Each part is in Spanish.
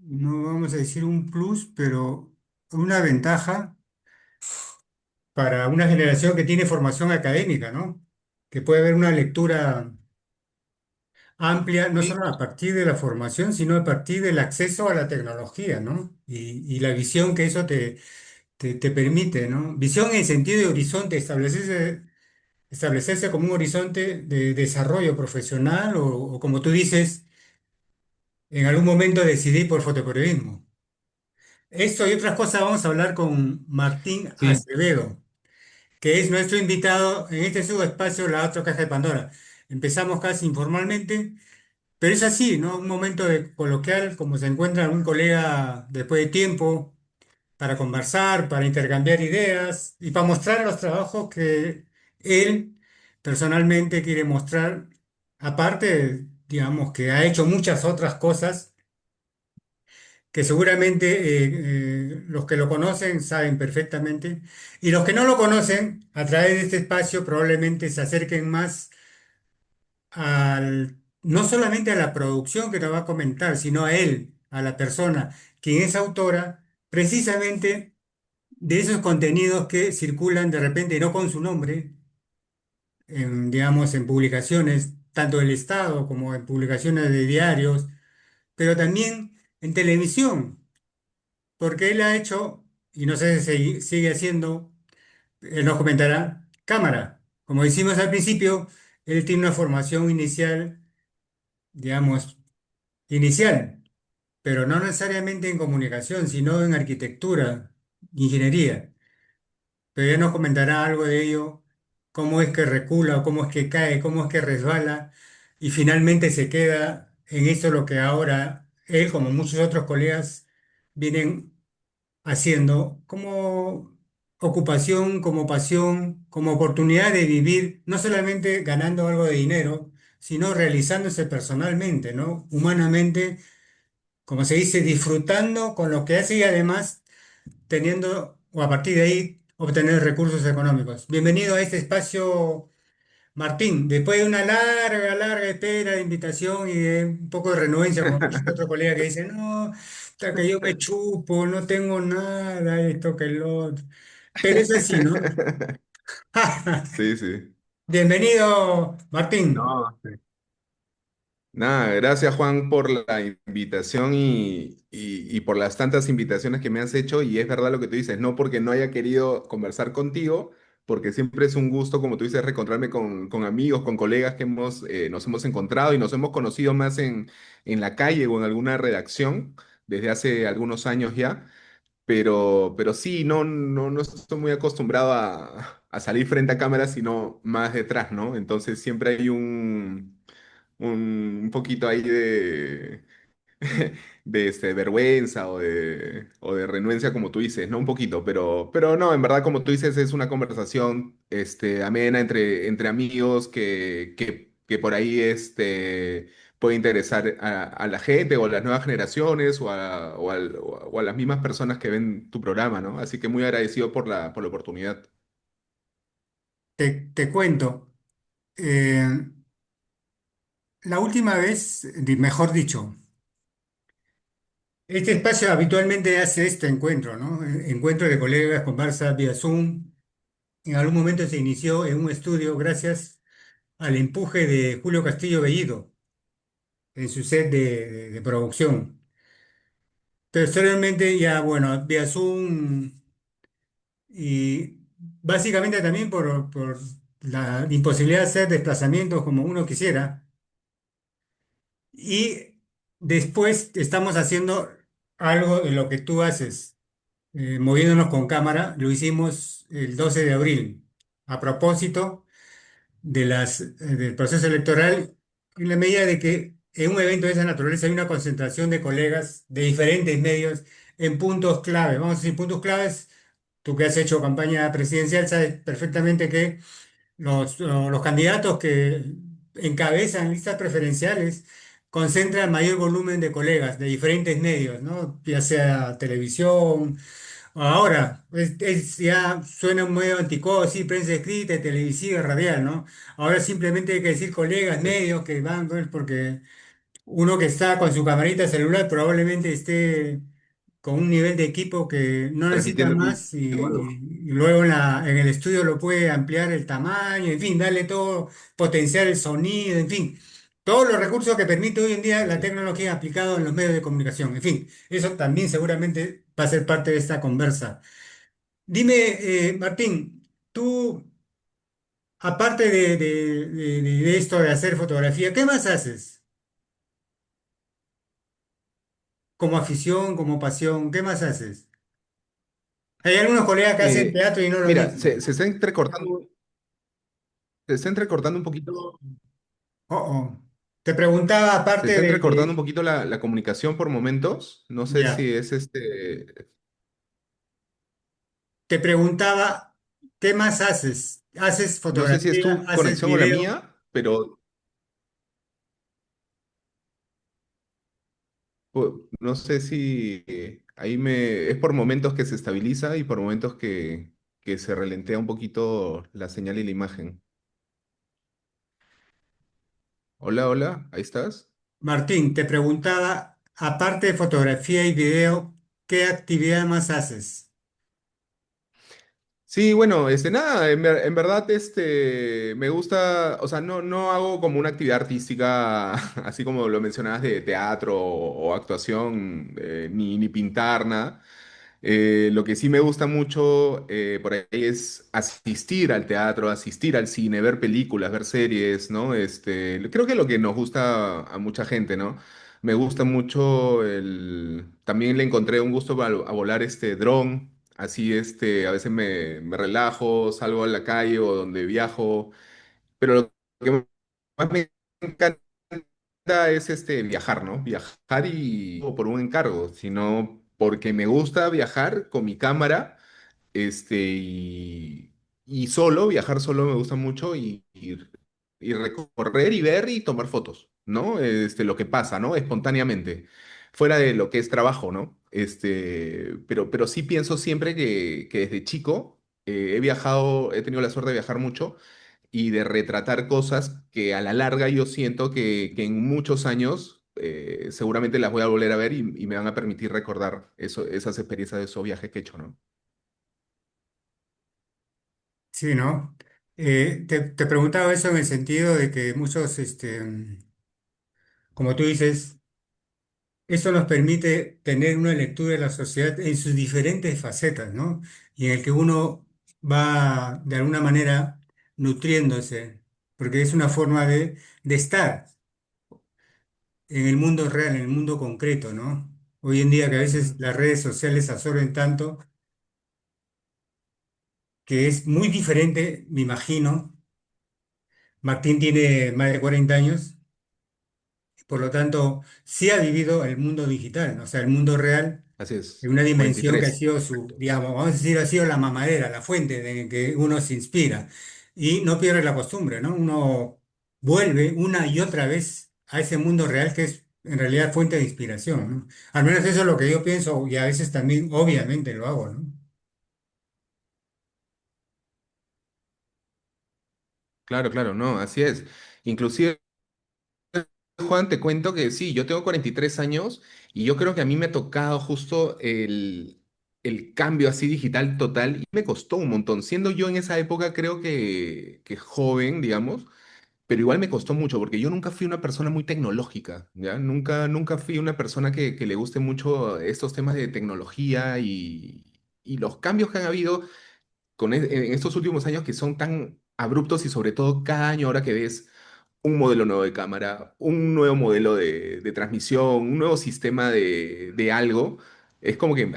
no vamos a decir un plus, pero una ventaja para una generación que tiene formación académica, ¿no? Que puede haber una lectura amplia, no Sí, solo a partir de la formación, sino a partir del acceso a la tecnología, ¿no? Y la visión que eso te permite, ¿no? Visión en el sentido de horizonte, establecerse como un horizonte de desarrollo profesional o como tú dices, en algún momento decidí por fotoperiodismo. Esto y otras cosas vamos a hablar con Martín sí, Acevedo, que es nuestro invitado en este subespacio, La Otra Caja de Pandora. Empezamos casi informalmente, pero es así, ¿no? Un momento de coloquial, como se encuentra algún colega después de tiempo, para conversar, para intercambiar ideas y para mostrar los trabajos que él personalmente quiere mostrar. Aparte, digamos que ha hecho muchas otras cosas que seguramente los que lo conocen saben perfectamente, y los que no lo conocen, a través de este espacio probablemente se acerquen más no solamente a la producción que nos va a comentar, sino a él, a la persona, quien es autora precisamente de esos contenidos que circulan de repente no con su nombre, digamos, en publicaciones, tanto del Estado como en publicaciones de diarios, pero también en televisión. Porque él ha hecho, y no sé si sigue haciendo, él nos comentará, cámara. Como decimos al principio, él tiene una formación inicial, digamos, inicial, pero no necesariamente en comunicación, sino en arquitectura, ingeniería. Pero ya nos comentará algo de ello, cómo es que recula, o cómo es que cae, cómo es que resbala, y finalmente se queda en eso lo que ahora él, como muchos otros colegas, vienen haciendo como ocupación, como pasión, como oportunidad de vivir, no solamente ganando algo de dinero, sino realizándose personalmente, ¿no? Humanamente, como se dice, disfrutando con lo que hace y además teniendo, o a partir de ahí, obtener recursos económicos. Bienvenido a este espacio, Martín. Después de una larga, larga espera de invitación y de un poco de renuencia con otro colega que dice, no, hasta que yo me chupo, no tengo nada, esto que lo otro. Pero es así, ¿no? sí, sí. Bienvenido, Martín. No, sí. Nada, gracias Juan por la invitación y por las tantas invitaciones que me has hecho. Y es verdad lo que tú dices, no porque no haya querido conversar contigo, porque siempre es un gusto, como tú dices, reencontrarme con amigos, con colegas que nos hemos encontrado y nos hemos conocido más en la calle o en alguna redacción desde hace algunos años ya. Pero sí, no estoy muy acostumbrado a salir frente a cámara, sino más detrás, ¿no? Entonces siempre hay un poquito ahí de vergüenza o de renuencia, como tú dices, ¿no? Un poquito, pero no, en verdad, como tú dices, es una conversación amena entre amigos que por ahí puede interesar a la gente o a las nuevas generaciones o a las mismas personas que ven tu programa, ¿no? Así que muy agradecido por la oportunidad. Te cuento. eh, la última vez, mejor dicho, este espacio habitualmente hace este encuentro, ¿no? Encuentro de colegas, conversa vía Zoom. En algún momento se inició en un estudio gracias al empuje de Julio Castillo Bellido en su set de producción. Posteriormente ya, bueno, vía Zoom y básicamente también por la imposibilidad de hacer desplazamientos como uno quisiera. Y después estamos haciendo algo de lo que tú haces, moviéndonos con cámara. Lo hicimos el 12 de abril a propósito del proceso electoral, en la medida de que en un evento de esa naturaleza hay una concentración de colegas de diferentes medios en puntos clave. Vamos a decir, puntos claves, tú que has hecho campaña presidencial sabes perfectamente que los candidatos que encabezan listas preferenciales concentran mayor volumen de colegas de diferentes medios, ¿no? Ya sea televisión. Ahora, ya suena un medio anticuado, sí, prensa escrita, televisiva, radial, ¿no? Ahora simplemente hay que decir colegas, Sí. medios que van, pues, porque Uno que está con su camarita celular probablemente esté con un nivel de equipo que no necesita transmitiendo en más vivo o algo. y luego en el estudio lo puede ampliar el tamaño, en fin, darle todo, potenciar el sonido, en fin, todos los recursos que permite hoy en día la Así es. tecnología aplicada en los medios de comunicación. En fin, eso también seguramente va a ser parte de esta conversa. Dime, Martín, tú, aparte de esto de hacer fotografía, ¿qué más haces? Como afición, como pasión, ¿qué más haces? Hay algunos colegas que hacen Eh, teatro y no lo Mira, dicen. se está entrecortando un poquito, Oh, oh. Te preguntaba, se aparte está entrecortando un poquito la comunicación por momentos. No sé ya, si es te preguntaba, ¿qué más haces? ¿Haces no sé si es fotografía? tu ¿Haces conexión o la video? mía, pero no sé si ahí es por momentos que se estabiliza y por momentos que se ralentea un poquito la señal y la imagen. Hola, hola, ¿ahí estás? Martín, te preguntaba, aparte de fotografía y video, ¿qué actividad más haces? Sí, bueno, nada, en verdad, me gusta, o sea, no hago como una actividad artística, así como lo mencionabas de teatro o actuación, ni pintar, nada. Lo que sí me gusta mucho por ahí es asistir al teatro, asistir al cine, ver películas, ver series, ¿no? Creo que lo que nos gusta a mucha gente, ¿no? Me gusta mucho También le encontré un gusto a volar este dron, así a veces me relajo, salgo a la calle o donde viajo, pero lo que más me encanta es viajar, ¿no? Viajar y no por un encargo, sino porque me gusta viajar con mi cámara, y solo, viajar solo me gusta mucho y recorrer y ver y tomar fotos, ¿no? Lo que pasa, ¿no? Espontáneamente, fuera de lo que es trabajo, ¿no? Pero sí pienso siempre que desde chico he viajado, he tenido la suerte de viajar mucho y de retratar cosas que a la larga yo siento que en muchos años seguramente las voy a volver a ver y me van a permitir recordar esas experiencias de esos viajes que he hecho, ¿no? Sí, ¿no? Te preguntaba eso en el sentido de que muchos, como tú dices, eso nos permite tener una lectura de la sociedad en sus diferentes facetas, ¿no? Y en el que uno va de alguna manera nutriéndose, porque es una forma de estar en el mundo real, en el mundo concreto, ¿no? Hoy en día que a veces Mm. las redes sociales absorben tanto que es muy diferente, me imagino. Martín tiene más de 40 años. Por lo tanto, sí ha vivido el mundo digital, ¿no? O sea, el mundo real, Así en es, una cuarenta y dimensión que ha tres sido su, Exactos. digamos, vamos a decir, ha sido la mamadera, la fuente de que uno se inspira. Y no pierde la costumbre, ¿no? Uno vuelve una y otra vez a ese mundo real que es en realidad fuente de inspiración, ¿no? Al menos eso es lo que yo pienso y a veces también, obviamente, lo hago, ¿no? Claro, claro, no, así es. Inclusive, Juan, te cuento que sí, yo tengo 43 años y yo creo que a mí me ha tocado justo el cambio así digital total y me costó un montón. Siendo yo en esa época creo que joven, digamos, pero igual me costó mucho porque yo nunca fui una persona muy tecnológica, ¿ya? Nunca fui una persona que le guste mucho estos temas de tecnología y los cambios que han habido en estos últimos años que son tan abruptos y sobre todo cada año ahora que ves un modelo nuevo de cámara, un nuevo modelo de transmisión, un nuevo sistema de algo, es como que...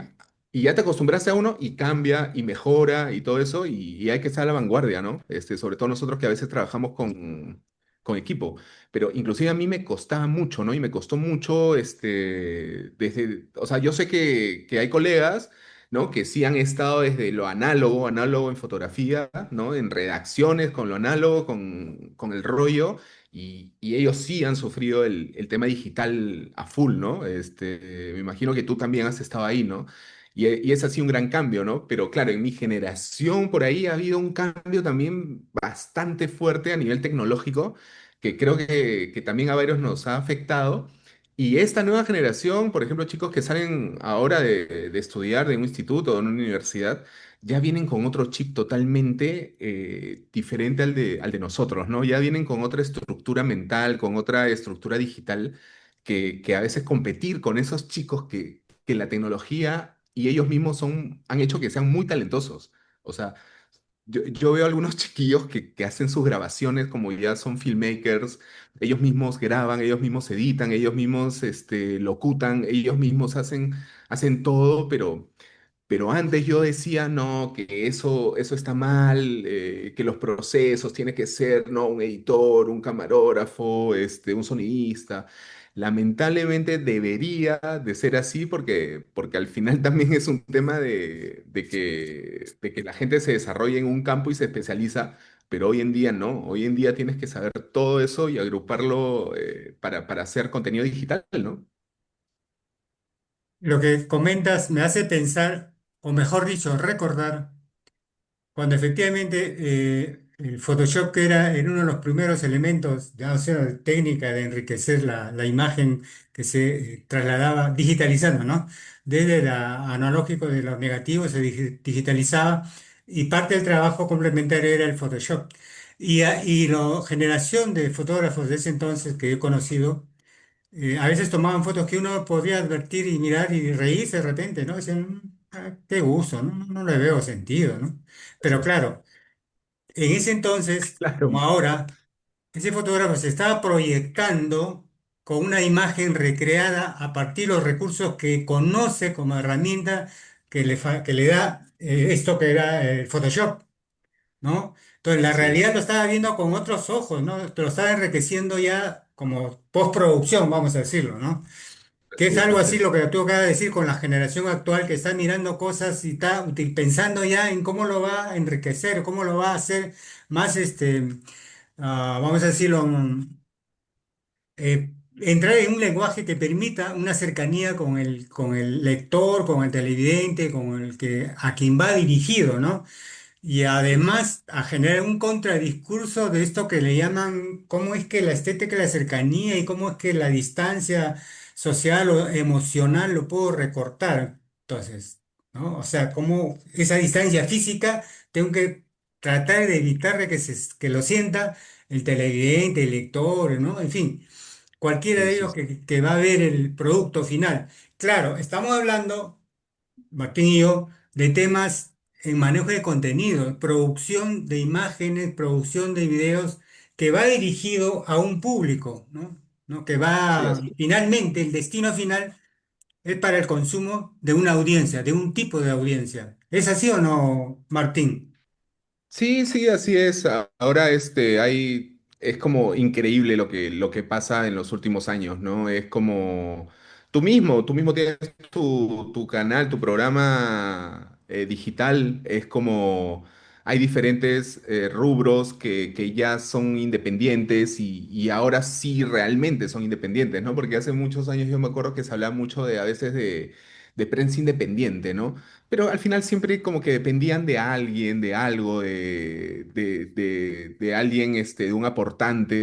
Y ya te acostumbraste a uno y cambia y mejora y todo eso y hay que estar a la vanguardia, ¿no? Sobre todo nosotros que a veces trabajamos con equipo, pero inclusive a mí me costaba mucho, ¿no? Y me costó mucho, o sea, yo sé que hay colegas, ¿no? Que sí han estado desde lo análogo, análogo en fotografía, ¿no? En redacciones con lo análogo, con el rollo, y ellos sí han sufrido el tema digital a full, ¿no? Me imagino que tú también has estado ahí, ¿no? Y es así un gran cambio, ¿no? Pero claro, en mi generación por ahí ha habido un cambio también bastante fuerte a nivel tecnológico, que creo que también a varios nos ha afectado. Y esta nueva generación, por ejemplo, chicos que salen ahora de estudiar de un instituto o de una universidad, ya vienen con otro chip totalmente diferente al de nosotros, ¿no? Ya vienen con otra estructura mental, con otra estructura digital, que a veces competir con esos chicos que la tecnología y ellos mismos han hecho que sean muy talentosos. O sea, yo veo algunos chiquillos que hacen sus grabaciones como ya son filmmakers, ellos mismos graban, ellos mismos editan, ellos mismos locutan, ellos mismos hacen todo, pero antes yo decía, no, que eso está mal, que los procesos tiene que ser, no, un editor, un camarógrafo, un sonidista. Lamentablemente debería de ser así porque al final también es un tema de que la gente se desarrolla en un campo y se especializa, pero hoy en día no. Hoy en día tienes que saber todo eso y agruparlo para hacer contenido digital, ¿no? Lo que comentas me hace pensar, o mejor dicho, recordar, cuando efectivamente el Photoshop, que era uno de los primeros elementos, ya, o sea, técnica de enriquecer la imagen que se trasladaba, digitalizando, ¿no? Desde la analógico de los negativos se digitalizaba y parte del trabajo complementario era el Photoshop. Y la generación de fotógrafos de ese entonces que he conocido, a veces tomaban fotos que uno podría advertir y mirar y reírse de repente, ¿no? Decían, "Ah, qué gusto, ¿no? No le veo sentido, ¿no?". Pero claro, en ese entonces, como Claro. ahora, ese fotógrafo se estaba proyectando con una imagen recreada a partir de los recursos que conoce como herramienta que le da esto que era el Photoshop, ¿no? Entonces, la Sí, realidad lo estaba viendo con otros ojos, ¿no? Te lo estaba enriqueciendo ya como postproducción, vamos a decirlo, ¿no? Que es así es, algo así así es. lo que tú acabas de decir con la generación actual que está mirando cosas y está pensando ya en cómo lo va a enriquecer, cómo lo va a hacer más, vamos a decirlo, entrar en un lenguaje que permita una cercanía con el lector, con el televidente, con el que, a quien va dirigido, ¿no? Y Sí, sí. además a generar un contradiscurso de esto que le llaman cómo es que la estética y la cercanía y cómo es que la distancia social o emocional lo puedo recortar. Entonces, ¿no? O sea, cómo esa distancia física tengo que tratar de evitar de que lo sienta el televidente, el lector, ¿no? En fin, cualquiera Sí, de sí, ellos sí. que va a ver el producto final. Claro, estamos hablando, Martín y yo, de temas en manejo de contenido, producción de imágenes, producción de videos, que va dirigido a un público, ¿no? ¿No? Que Sí, va, así. finalmente, el destino final es para el consumo de una audiencia, de un tipo de audiencia. ¿Es así o no, Martín? Sí, sí, así es. Ahora es como increíble lo que pasa en los últimos años, ¿no? Es como tú mismo tienes tu canal, tu programa digital, es como hay diferentes rubros que ya son independientes y ahora sí realmente son independientes, ¿no? Porque hace muchos años yo me acuerdo que se hablaba mucho a veces de prensa independiente, ¿no? Pero al final siempre como que dependían de alguien, de algo, de alguien, de un aportante,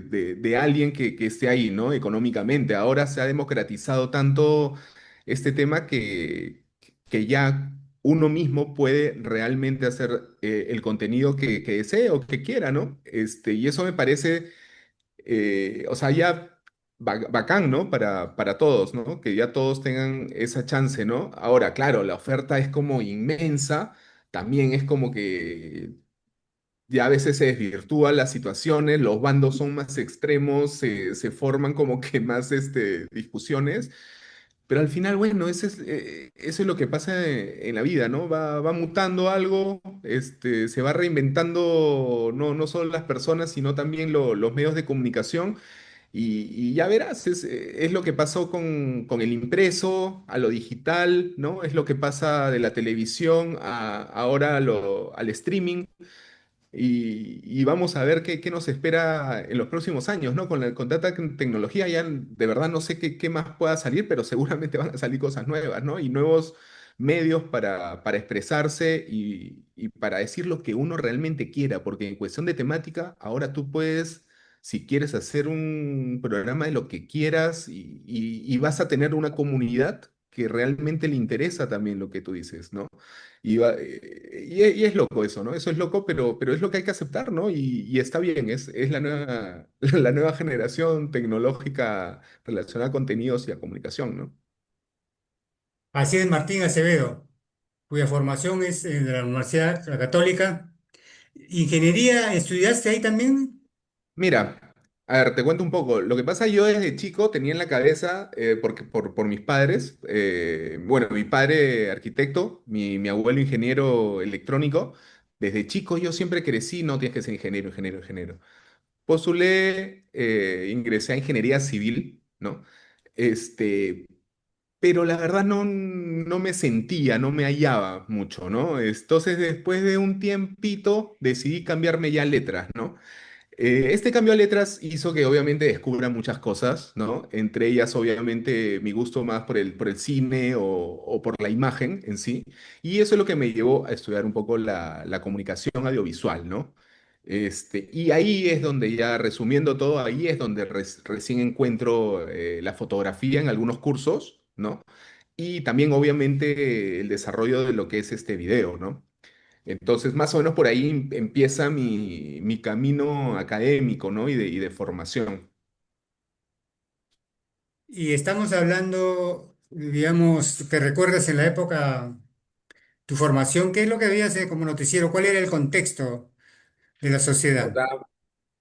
de alguien que esté ahí, ¿no? Económicamente. Ahora se ha democratizado tanto este tema que ya uno mismo puede realmente hacer el contenido que desee o que quiera, ¿no? Y eso me parece o sea, ya bacán, ¿no? Para todos, ¿no? Que ya todos tengan esa chance, ¿no? Ahora, claro, la oferta es como inmensa, también es como que ya a veces se desvirtúan las situaciones, los bandos son más extremos, se forman como que más discusiones. Pero al final, bueno, eso es lo que pasa en la vida, ¿no? Va mutando algo, se va reinventando no solo las personas, sino también los medios de comunicación. Y ya verás, es lo que pasó con el impreso a lo digital, ¿no? Es lo que pasa de la televisión ahora al streaming. Y vamos a ver qué nos espera en los próximos años, ¿no? Con tanta tecnología ya de verdad no sé qué más pueda salir, pero seguramente van a salir cosas nuevas, ¿no? Y nuevos medios para expresarse y para decir lo que uno realmente quiera, porque en cuestión de temática, ahora tú puedes si quieres hacer un programa de lo que quieras y vas a tener una comunidad que realmente le interesa también lo que tú dices, ¿no? Y es loco eso, ¿no? Eso es loco, pero es lo que hay que aceptar, ¿no? Y está bien, es la nueva, la nueva generación tecnológica relacionada a contenidos y a comunicación, ¿no? Así es, Martín Acevedo, cuya formación es de la Universidad Católica. ¿Ingeniería estudiaste ahí también? Mira, a ver, te cuento un poco. Lo que pasa, yo desde chico tenía en la cabeza, porque, por mis padres, bueno, mi padre arquitecto, mi abuelo ingeniero electrónico, desde chico yo siempre crecí, no tienes que ser ingeniero, ingeniero, ingeniero. Postulé, ingresé a ingeniería civil, ¿no? Este, pero la verdad no me sentía, no me hallaba mucho, ¿no? Entonces, después de un tiempito, decidí cambiarme ya a letras, ¿no? Este cambio a letras hizo que obviamente descubra muchas cosas, ¿no? Entre ellas, obviamente, mi gusto más por el cine o por la imagen en sí. Y eso es lo que me llevó a estudiar un poco la comunicación audiovisual, ¿no? Y ahí es donde ya, resumiendo todo, ahí es donde recién encuentro la fotografía en algunos cursos, ¿no? Y también, obviamente, el desarrollo de lo que es este video, ¿no? Entonces, más o menos por ahí empieza mi camino académico, ¿no? Y de formación. Y estamos hablando, digamos, que recuerdas en la época tu formación, ¿qué es lo que habías como noticiero? ¿Cuál era el contexto de la O sociedad? sea,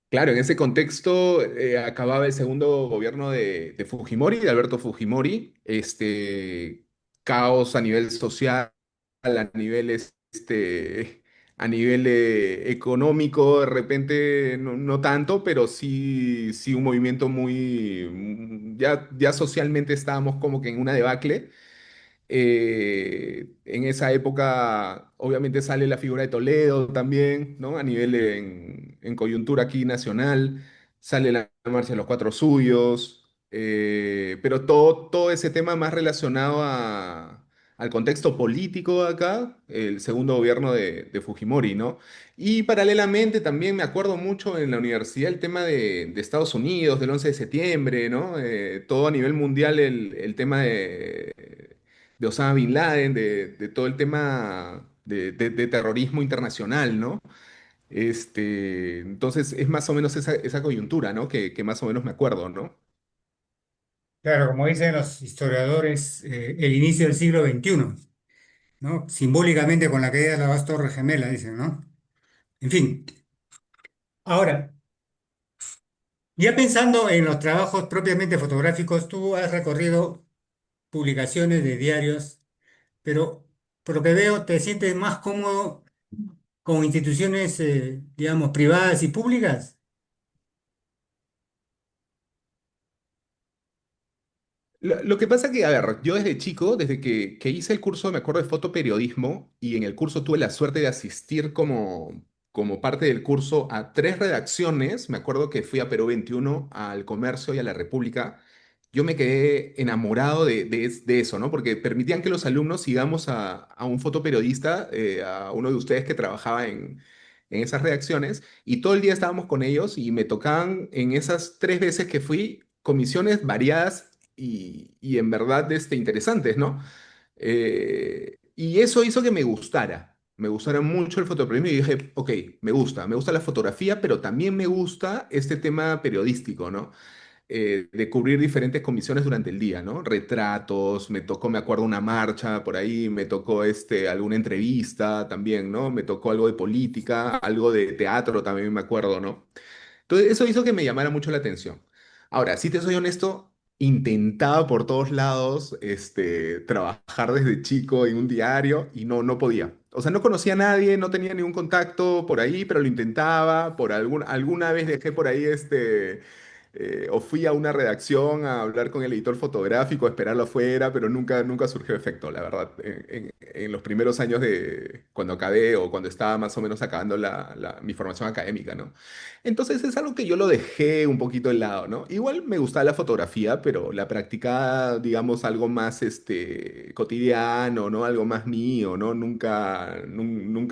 claro, en ese contexto acababa el segundo gobierno de Fujimori, de Alberto Fujimori, caos a nivel social, a nivel, a nivel económico, de repente no tanto, pero sí un movimiento muy, ya socialmente estábamos como que en una debacle. En esa época, obviamente, sale la figura de Toledo también, ¿no? A nivel en coyuntura aquí nacional, sale la marcha de los Cuatro Suyos, pero todo ese tema más relacionado al contexto político de acá, el segundo gobierno de Fujimori, ¿no? Y paralelamente también me acuerdo mucho en la universidad el tema de Estados Unidos, del 11 de septiembre, ¿no? Todo a nivel mundial el tema de Osama Bin Laden, de todo el tema de terrorismo internacional, ¿no? Entonces es más o menos esa coyuntura, ¿no? Que más o menos me acuerdo, ¿no? Claro, como dicen los historiadores, el inicio del siglo XXI, ¿no? Simbólicamente con la caída de las dos torres gemelas, dicen, ¿no? En fin, ahora, ya pensando en los trabajos propiamente fotográficos, tú has recorrido publicaciones de diarios, pero por lo que veo te sientes más cómodo con instituciones, digamos, privadas y públicas. Lo que pasa que, a ver, yo desde chico, desde que hice el curso, me acuerdo de fotoperiodismo, y en el curso tuve la suerte de asistir como parte del curso a tres redacciones. Me acuerdo que fui a Perú 21, al Comercio y a la República. Yo me quedé enamorado de eso, ¿no? Porque permitían que los alumnos sigamos a un fotoperiodista, a uno de ustedes que trabajaba en esas redacciones, y todo el día estábamos con ellos y me tocaban en esas tres veces que fui comisiones variadas y en verdad interesantes, ¿no? Y eso hizo que me gustara mucho el fotoperiodismo y dije, ok, me gusta la fotografía, pero también me gusta este tema periodístico, ¿no? De cubrir diferentes comisiones durante el día, ¿no? Retratos, me tocó, me acuerdo, una marcha por ahí, me tocó alguna entrevista también, ¿no? Me tocó algo de política, algo de teatro también me acuerdo, ¿no? Entonces, eso hizo que me llamara mucho la atención. Ahora, si te soy honesto, intentaba por todos lados trabajar desde chico en un diario y no podía. O sea, no conocía a nadie, no tenía ningún contacto por ahí, pero lo intentaba. Alguna vez dejé por ahí o fui a una redacción a hablar con el editor fotográfico, a esperarlo afuera, pero nunca surgió efecto, la verdad. En los primeros años de cuando acabé o cuando estaba más o menos acabando mi formación académica, ¿no? Entonces es algo que yo lo dejé un poquito de lado, ¿no? Igual me gustaba la fotografía, pero la practicaba, digamos, algo más cotidiano, ¿no? Algo más mío, ¿no? Nunca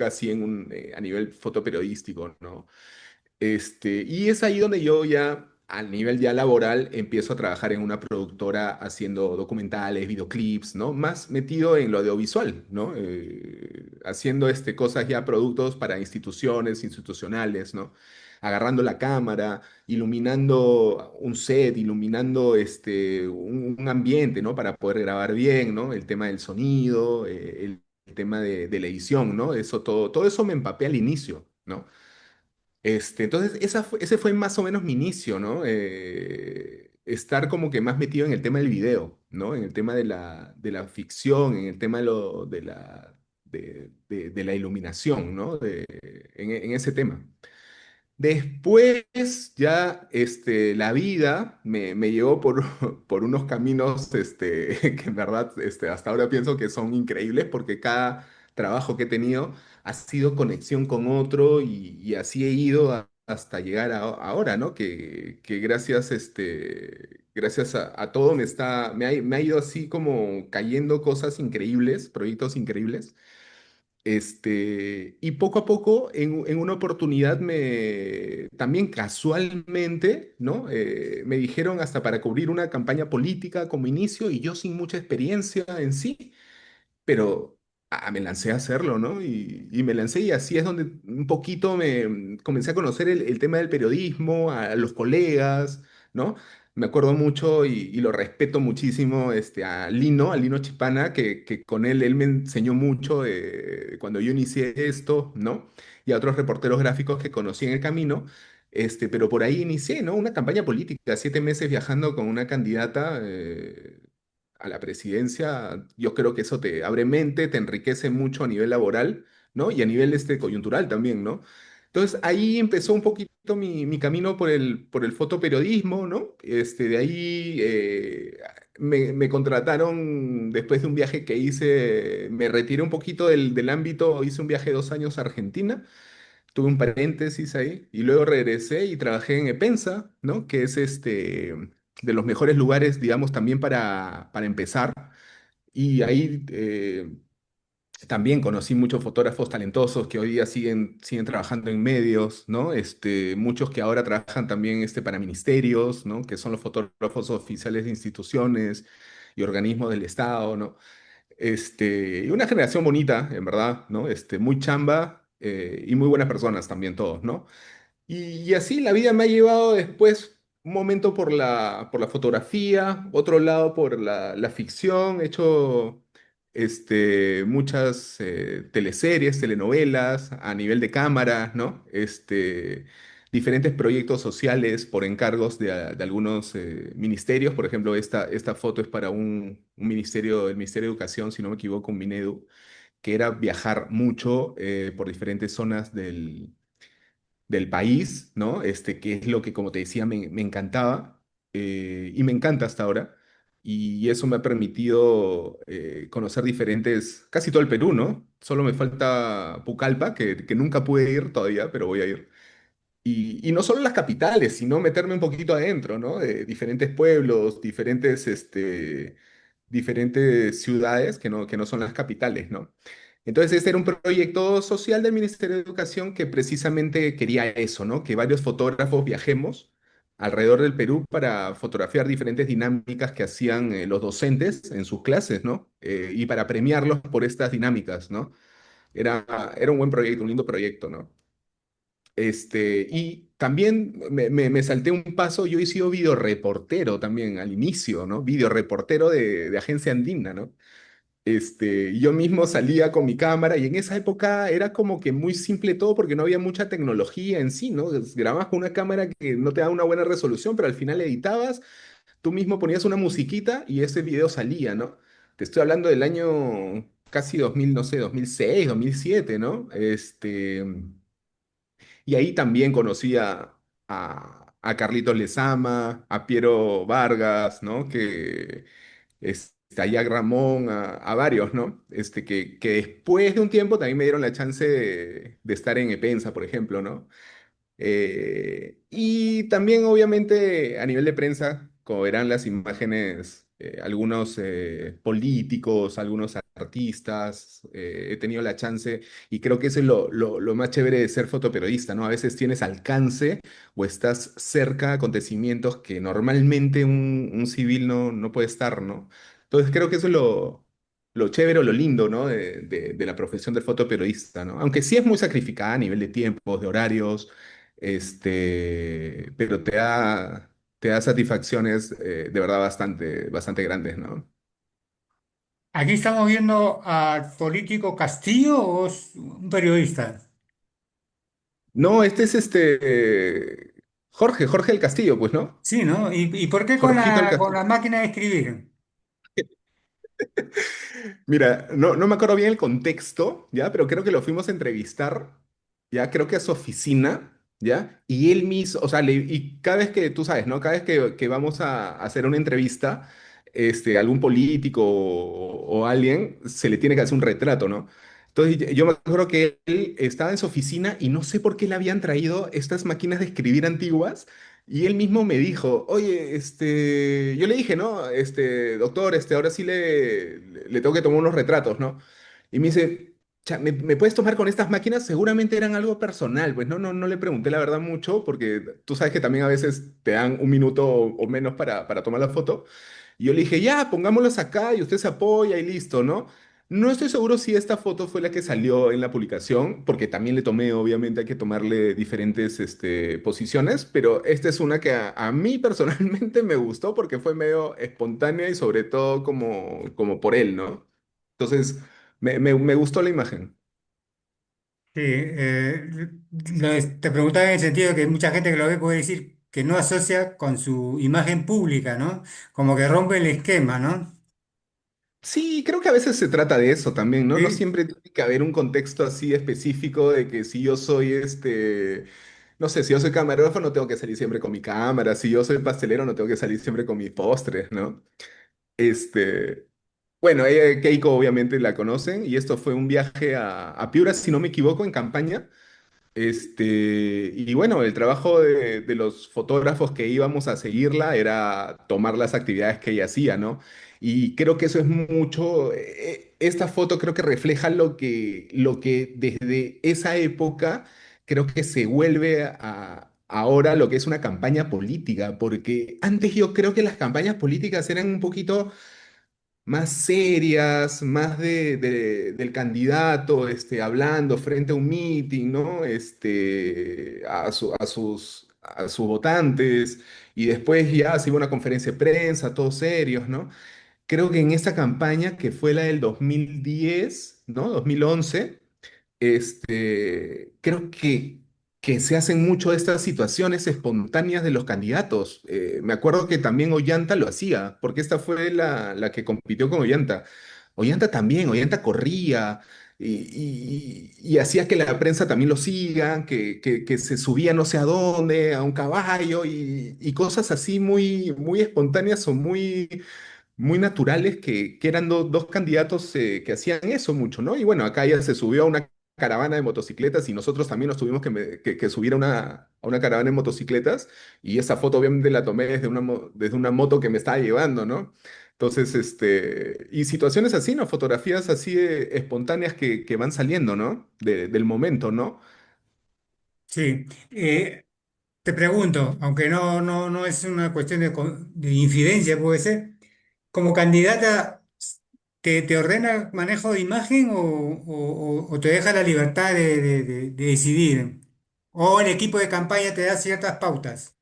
así a nivel fotoperiodístico, ¿no? Y es ahí donde yo ya, a nivel ya laboral, empiezo a trabajar en una productora haciendo documentales, videoclips, ¿no? Más metido en lo audiovisual, ¿no? Haciendo cosas ya, productos para instituciones, institucionales, ¿no? Agarrando la cámara, iluminando un set, iluminando un ambiente, ¿no? Para poder grabar bien, ¿no? El tema del sonido, el tema de la edición, ¿no? Eso, todo eso me empapé al inicio, ¿no? Entonces, ese fue más o menos mi inicio, ¿no? Estar como que más metido en el tema del video, ¿no? En el tema de la ficción, en el tema de la iluminación, ¿no? En ese tema. Después ya la vida me llevó por, por unos caminos que en verdad hasta ahora pienso que son increíbles porque cada trabajo que he tenido ha sido conexión con otro y así he ido hasta llegar ahora, ¿no? Que gracias, gracias a todo me ha ido así como cayendo cosas increíbles, proyectos increíbles. Y poco a poco, en una oportunidad, también casualmente, ¿no? Me dijeron hasta para cubrir una campaña política como inicio y yo sin mucha experiencia en sí, pero me lancé a hacerlo, ¿no? Y me lancé y así es donde un poquito me comencé a conocer el tema del periodismo, a los colegas, ¿no? Me acuerdo mucho y lo respeto muchísimo a Lino Chipana, que con él me enseñó mucho cuando yo inicié esto, ¿no? Y a otros reporteros gráficos que conocí en el camino. Pero por ahí inicié, ¿no? Una campaña política, 7 meses viajando con una candidata a la presidencia. Yo creo que eso te abre mente, te enriquece mucho a nivel laboral, ¿no? Y a nivel coyuntural también, ¿no? Entonces ahí empezó un poquito mi camino por el fotoperiodismo, ¿no? De ahí me contrataron después de un viaje que hice, me retiré un poquito del ámbito, hice un viaje de 2 años a Argentina, tuve un paréntesis ahí y luego regresé y trabajé en Epensa, ¿no? Que es de los mejores lugares, digamos, también para empezar. Y ahí también conocí muchos fotógrafos talentosos que hoy día siguen trabajando en medios, ¿no? Muchos que ahora trabajan también para ministerios, ¿no? Que son los fotógrafos oficiales de instituciones y organismos del Estado, ¿no? Y una generación bonita, en verdad, ¿no? Muy chamba y muy buenas personas también todos, ¿no? Y así la vida me ha llevado después un momento por la fotografía, otro lado por la ficción. He hecho muchas teleseries, telenovelas a nivel de cámara, ¿no? Diferentes proyectos sociales por encargos de algunos ministerios. Por ejemplo, esta foto es para un ministerio, el Ministerio de Educación, si no me equivoco, un Minedu, que era viajar mucho por diferentes zonas del país, ¿no? Que es lo que, como te decía, me encantaba y me encanta hasta ahora. Y eso me ha permitido conocer casi todo el Perú, ¿no? Solo me falta Pucallpa, que nunca pude ir todavía, pero voy a ir. Y no solo las capitales, sino meterme un poquito adentro, ¿no? De diferentes pueblos, diferentes ciudades que no son las capitales, ¿no? Entonces, este era un proyecto social del Ministerio de Educación que precisamente quería eso, ¿no? Que varios fotógrafos viajemos alrededor del Perú para fotografiar diferentes dinámicas que hacían los docentes en sus clases, ¿no? Y para premiarlos por estas dinámicas, ¿no? Era un buen proyecto, un lindo proyecto, ¿no? Y también me salté un paso, yo he sido videoreportero también al inicio, ¿no? Videoreportero de Agencia Andina, ¿no? Yo mismo salía con mi cámara y en esa época era como que muy simple todo porque no había mucha tecnología en sí, ¿no? Grababas con una cámara que no te daba una buena resolución, pero al final editabas, tú mismo ponías una musiquita y ese video salía, ¿no? Te estoy hablando del año casi 2000, no sé, 2006, 2007, ¿no? Y ahí también conocí a Carlitos Lezama, a Piero Vargas, ¿no? A Jack Ramón, a varios, ¿no? Que después de un tiempo también me dieron la chance de estar en Epensa, por ejemplo, ¿no? Y también, obviamente, a nivel de prensa, como verán las imágenes, algunos políticos, algunos artistas, he tenido la chance y creo que eso es lo más chévere de ser fotoperiodista, ¿no? A veces tienes alcance o estás cerca de acontecimientos que normalmente un civil no puede estar, ¿no? Entonces creo que eso es lo chévere o lo lindo, ¿no? De la profesión del fotoperiodista, ¿no? Aunque sí es muy sacrificada a nivel de tiempos, de horarios, pero te da satisfacciones de verdad bastante grandes, ¿no? Aquí estamos viendo al político Castillo o es un periodista. No, este es Jorge del Castillo, pues, ¿no? Sí, ¿no? ¿Y por qué con Jorgito del con Castillo. la máquina de escribir? Mira, no me acuerdo bien el contexto, ¿ya? Pero creo que lo fuimos a entrevistar, ¿ya? Creo que a su oficina, ¿ya? Y él mismo, o sea, y cada vez que, tú sabes, ¿no? Cada vez que vamos a hacer una entrevista, algún político o alguien, se le tiene que hacer un retrato, ¿no? Entonces, yo me acuerdo que él estaba en su oficina y no sé por qué le habían traído estas máquinas de escribir antiguas. Y él mismo me dijo, oye, yo le dije, ¿no? Doctor, ahora sí le tengo que tomar unos retratos, ¿no? Y me dice, ¿me puedes tomar con estas máquinas? Seguramente eran algo personal, pues no le pregunté la verdad mucho, porque tú sabes que también a veces te dan un minuto o menos para tomar la foto. Y yo le dije, ya, pongámoslas acá y usted se apoya y listo, ¿no? No estoy seguro si esta foto fue la que salió en la publicación, porque también le tomé, obviamente hay que tomarle diferentes posiciones, pero esta es una que a mí personalmente me gustó porque fue medio espontánea y sobre todo como por él, ¿no? Entonces, me gustó la imagen. Sí, te preguntaba en el sentido de que mucha gente que lo ve puede decir que no asocia con su imagen pública, ¿no? Como que rompe el esquema, ¿no? Sí, creo que a veces se trata de eso también, ¿no? No Sí, siempre tiene que haber un contexto así específico de que si yo soy no sé, si yo soy camarógrafo no tengo que salir siempre con mi cámara, si yo soy pastelero no tengo que salir siempre con mis postres, ¿no? Este, bueno, ella, Keiko obviamente la conocen y esto fue un viaje a Piura, si no me equivoco, en campaña. Y bueno, el trabajo de los fotógrafos que íbamos a seguirla era tomar las actividades que ella hacía, ¿no? Y creo que eso es mucho, esta foto creo que refleja lo que desde esa época creo que se vuelve ahora lo que es una campaña política, porque antes yo creo que las campañas políticas eran un poquito más serias, más del candidato, hablando frente a un meeting, ¿no? A sus votantes, y después ya se iba a una conferencia de prensa, todos serios, ¿no? Creo que en esta campaña, que fue la del 2010, ¿no? 2011, creo que se hacen mucho de estas situaciones espontáneas de los candidatos. Me acuerdo que también Ollanta lo hacía, porque esta fue la que compitió con Ollanta. Ollanta también, Ollanta corría y hacía que la prensa también lo siga, que se subía no sé a dónde, a un caballo y cosas así muy espontáneas o muy naturales que eran dos candidatos que hacían eso mucho, ¿no? Y bueno, acá ella se subió a una caravana de motocicletas y nosotros también nos tuvimos que subir a una caravana de motocicletas y esa foto obviamente la tomé desde una moto que me estaba llevando, ¿no? Entonces, y situaciones así, ¿no? Fotografías así espontáneas que van saliendo, ¿no? Del momento, ¿no? sí. Te pregunto, aunque no es una cuestión de infidencia, puede ser, como candidata, te ordena manejo de imagen o te deja la libertad de decidir? ¿O el equipo de campaña te da ciertas pautas?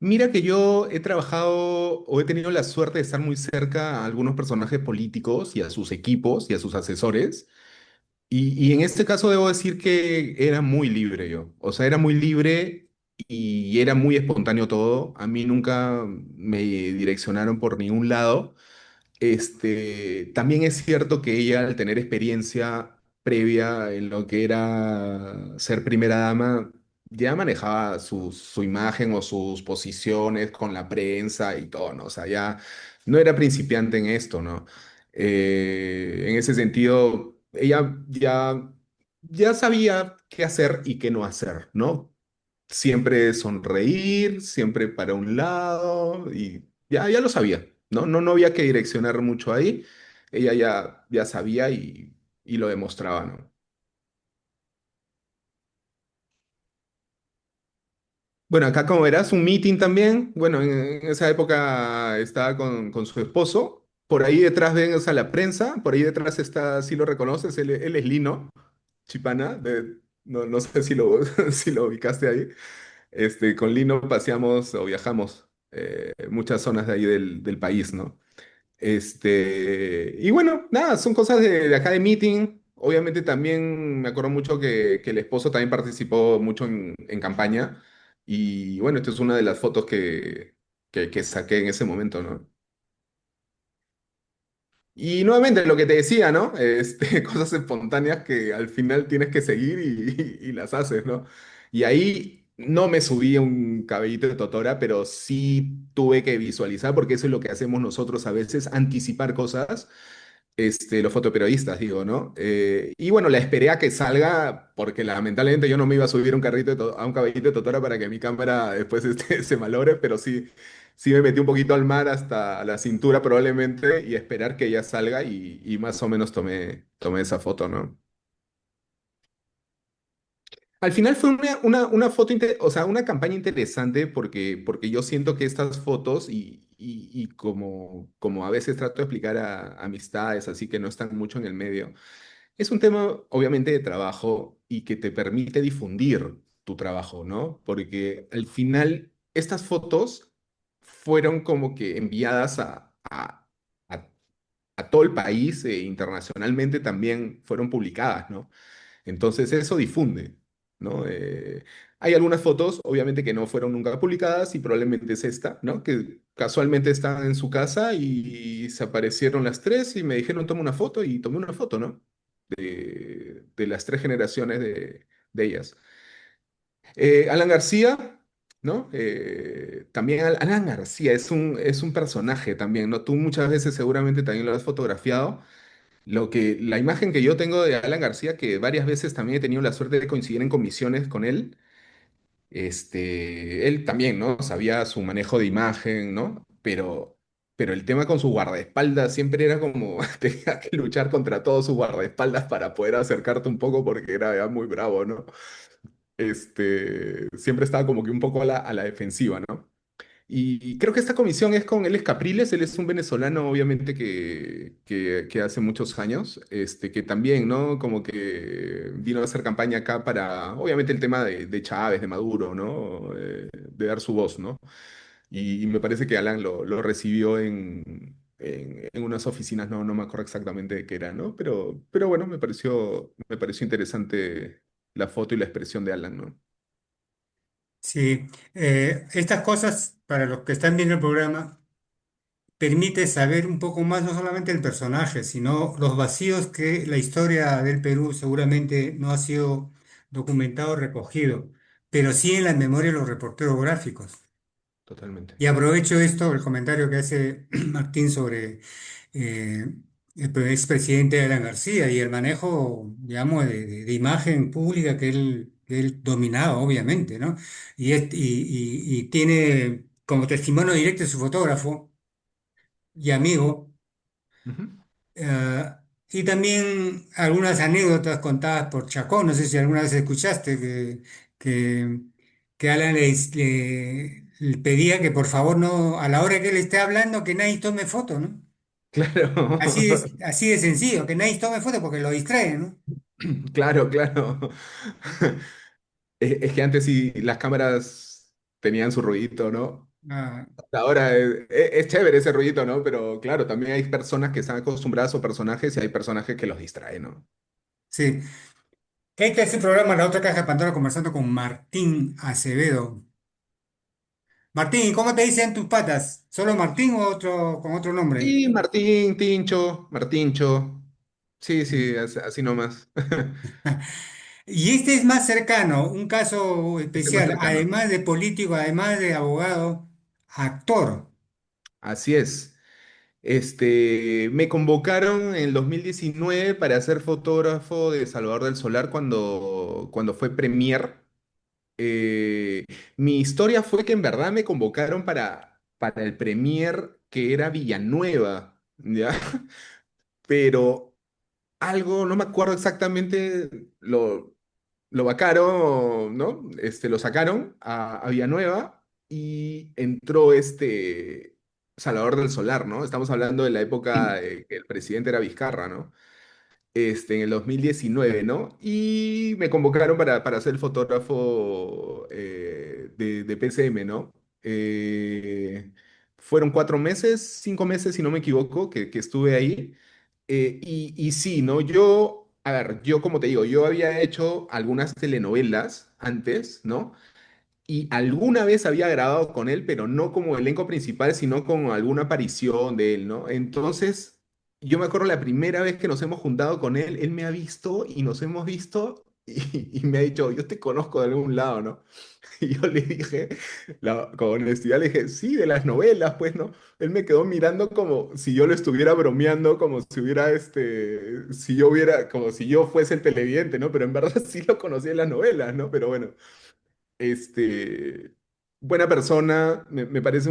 Mira que yo he trabajado o he tenido la suerte de estar muy cerca a algunos personajes políticos y a sus equipos y a sus asesores. Y en este caso debo decir que era muy libre yo. O sea, era muy libre y era muy espontáneo todo. A mí nunca me direccionaron por ningún lado. También es cierto que ella, al tener experiencia previa en lo que era ser primera dama, ya manejaba su imagen o sus posiciones con la prensa y todo, ¿no? O sea, ya no era principiante en esto, ¿no? En ese sentido, ella ya sabía qué hacer y qué no hacer, ¿no? Siempre sonreír, siempre para un lado y ya lo sabía. ¿no? No, no había que direccionar mucho ahí. Ella ya sabía y lo demostraba, ¿no? Bueno, acá como verás, un meeting también. Bueno, en esa época estaba con su esposo. Por ahí detrás ven, o sea, la prensa. Por ahí detrás está, si lo reconoces, él es Lino Chipana. No, no sé si lo, si lo ubicaste ahí. Con Lino paseamos o viajamos muchas zonas de ahí del país, ¿no? Y bueno, nada, son cosas de acá de meeting. Obviamente también me acuerdo mucho que el esposo también participó mucho en campaña. Y bueno, esta es una de las fotos que saqué en ese momento, ¿no? Y nuevamente lo que te decía, ¿no? Cosas espontáneas que al final tienes que seguir y las haces, ¿no? Y ahí no me subí a un cabellito de totora, pero sí tuve que visualizar, porque eso es lo que hacemos nosotros a veces, anticipar cosas, los fotoperiodistas, digo, ¿no? Y bueno, la esperé a que salga, porque lamentablemente yo no me iba a subir a un a un caballito de totora para que mi cámara después se malogre, pero sí, sí me metí un poquito al mar hasta la cintura probablemente y esperar que ella salga y más o menos tomé esa foto, ¿no? Al final fue una foto, o sea, una campaña interesante porque yo siento que estas fotos y como a veces trato de explicar a amistades así que no están mucho en el medio, es un tema obviamente de trabajo y que te permite difundir tu trabajo, ¿no? Porque al final estas fotos fueron como que enviadas a- a todo el país e internacionalmente también fueron publicadas, ¿no? Entonces eso difunde, ¿no? Hay algunas fotos, obviamente, que no fueron nunca publicadas y probablemente es esta, ¿no? Que casualmente estaban en su casa y se aparecieron las tres y me dijeron, toma una foto y tomé una foto, ¿no? De las tres generaciones de ellas. Alan García, ¿no? También Alan García es un personaje también, ¿no? Tú muchas veces seguramente también lo has fotografiado. La imagen que yo tengo de Alan García, que varias veces también he tenido la suerte de coincidir en comisiones con él, él también, ¿no? Sabía su manejo de imagen, ¿no? Pero el tema con su guardaespaldas siempre era como, tenía que luchar contra todos sus guardaespaldas para poder acercarte un poco porque era muy bravo, ¿no? Siempre estaba como que un poco a la defensiva, ¿no? Y creo que esta comisión es con Eles Capriles, él es un venezolano, obviamente, que hace muchos años, que también, ¿no? Como que vino a hacer campaña acá para, obviamente, el tema de Chávez, de Maduro, ¿no? De dar su voz, ¿no? Y me parece que Alan lo recibió en unas oficinas, no me acuerdo exactamente de qué era, ¿no? Pero bueno, me pareció interesante la foto y la expresión de Alan, ¿no? Sí, estas cosas, para los que están viendo el programa, permite saber un poco más, no solamente el personaje, sino los vacíos que la historia del Perú seguramente no ha sido documentado o recogido, pero sí en la memoria de los reporteros gráficos. Totalmente. Y aprovecho esto, el comentario que hace Martín sobre eh, el expresidente Alan García y el manejo, digamos, de imagen pública que él dominaba, obviamente, ¿no? Y tiene como testimonio directo su fotógrafo y amigo, Ujú. eh, y también algunas anécdotas contadas por Chacón, no sé si alguna vez escuchaste que, que Alan le pedía que por favor no, a la hora que él esté hablando, que nadie tome foto, ¿no? Claro. Así de sencillo, que nadie tome foto porque lo distrae, ¿no? Claro, claro. Es que antes sí las cámaras tenían su ruidito, ¿no? Ah, Ahora es chévere ese ruidito, ¿no? Pero claro, también hay personas que están acostumbradas a personajes y hay personajes que los distraen, ¿no? sí. ¿Qué hay que hacer programa La Otra Caja de Pandora conversando con Martín Acevedo? Martín, ¿cómo te dicen tus patas? ¿Solo Martín o otro con otro nombre? Y Martín, Tincho, Martincho. Sí, sí, así nomás. Y este es más cercano, un caso Este más especial, cercano. además de político, además de abogado, actor. Así es. Me convocaron en el 2019 para ser fotógrafo de Salvador del Solar cuando fue premier. Mi historia fue que en verdad me convocaron para el premier que era Villanueva, ¿ya? Pero algo, no me acuerdo exactamente, lo vacaron, ¿no? Lo sacaron a Villanueva y entró Salvador del Solar, ¿no? Estamos hablando de la época que el presidente era Vizcarra, ¿no? En el 2019, ¿no? Y me convocaron para ser el fotógrafo de PCM, ¿no? Fueron 4 meses, 5 meses, si no me equivoco, que estuve ahí. Y sí, ¿no? A ver, yo como te digo, yo había hecho algunas telenovelas antes, ¿no? Y alguna vez había grabado con él, pero no como elenco principal, sino con alguna aparición de él, ¿no? Entonces, yo me acuerdo la primera vez que nos hemos juntado con él me ha visto y nos hemos visto y me ha dicho, yo te conozco de algún lado, ¿no? Y yo le dije, con honestidad, le dije, sí, de las novelas, pues, ¿no? Él me quedó mirando como si yo lo estuviera bromeando, como si hubiera, si yo hubiera, como si yo fuese el televidente, ¿no? Pero en verdad sí lo conocía en las novelas, ¿no? Pero bueno, este, buena persona, me parece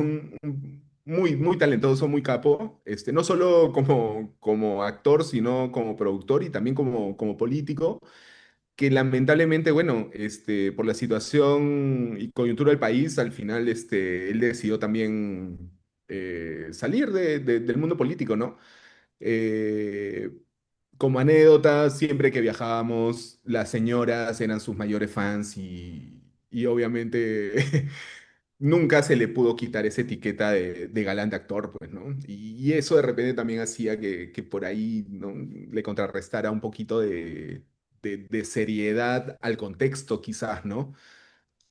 muy, muy talentoso, muy capo, no solo como actor, sino como productor y también como político que lamentablemente, bueno, por la situación y coyuntura del país, al final él decidió también salir del mundo político, ¿no? Eh, Como anécdota, siempre que viajábamos, las señoras eran sus mayores fans y obviamente nunca se le pudo quitar esa etiqueta de galán de actor, pues, ¿no? Y eso de repente también hacía que por ahí, ¿no? Le contrarrestara un poquito de seriedad al contexto, quizás, ¿no?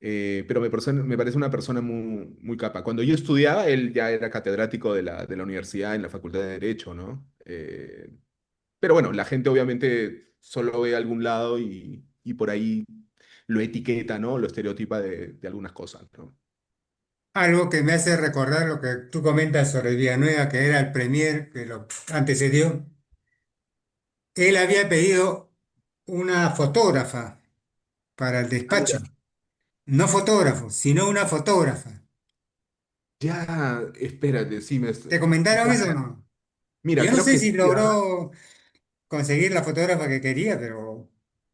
Pero me parece una persona muy, muy capa. Cuando yo estudiaba, él ya era catedrático de la universidad en la Facultad de Derecho, ¿no? Pero bueno, la gente obviamente solo ve algún lado y por ahí lo etiqueta, ¿no? Lo estereotipa de algunas cosas, ¿no? Algo que me hace recordar lo que tú comentas sobre Villanueva, que era el premier que lo antecedió. Él había pedido una fotógrafa para el Ah, despacho. mira. No fotógrafo, sino una fotógrafa. Ya, espérate, sí, ¿Te comentaron ya, eso o no? mira, Yo no creo sé que si sí, ¿ah? logró conseguir la fotógrafa que quería, pero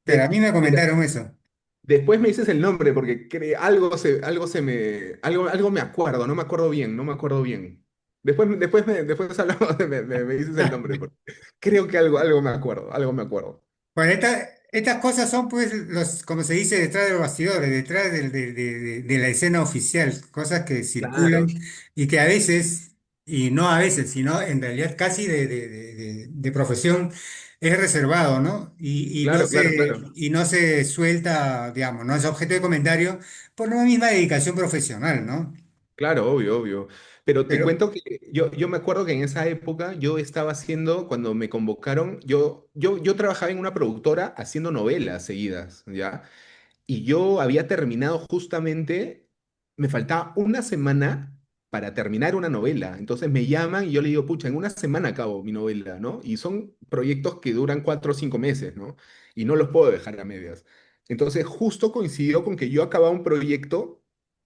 a mí me Mira, comentaron eso. después me dices el nombre porque algo me acuerdo, no me acuerdo bien, no me acuerdo bien. Después hablamos, me dices el nombre, porque creo que algo me acuerdo, algo me acuerdo. Bueno, estas cosas son, pues, como se dice, detrás de los bastidores, detrás de la escena oficial, cosas que circulan Claro, y que a veces, y no a veces, sino en realidad casi de profesión, es reservado, ¿no? claro, claro, claro. Y no se suelta, digamos, no es objeto de comentario por la misma dedicación profesional, ¿no? Claro, obvio, obvio. Pero te Pero cuento que yo me acuerdo que en esa época yo estaba haciendo, cuando me convocaron, yo trabajaba en una productora haciendo novelas seguidas, ¿ya? Y yo había terminado justamente, me faltaba una semana para terminar una novela. Entonces me llaman y yo le digo, pucha, en una semana acabo mi novela, ¿no? Y son proyectos que duran 4 o 5 meses, ¿no? Y no los puedo dejar a medias. Entonces justo coincidió con que yo acababa un proyecto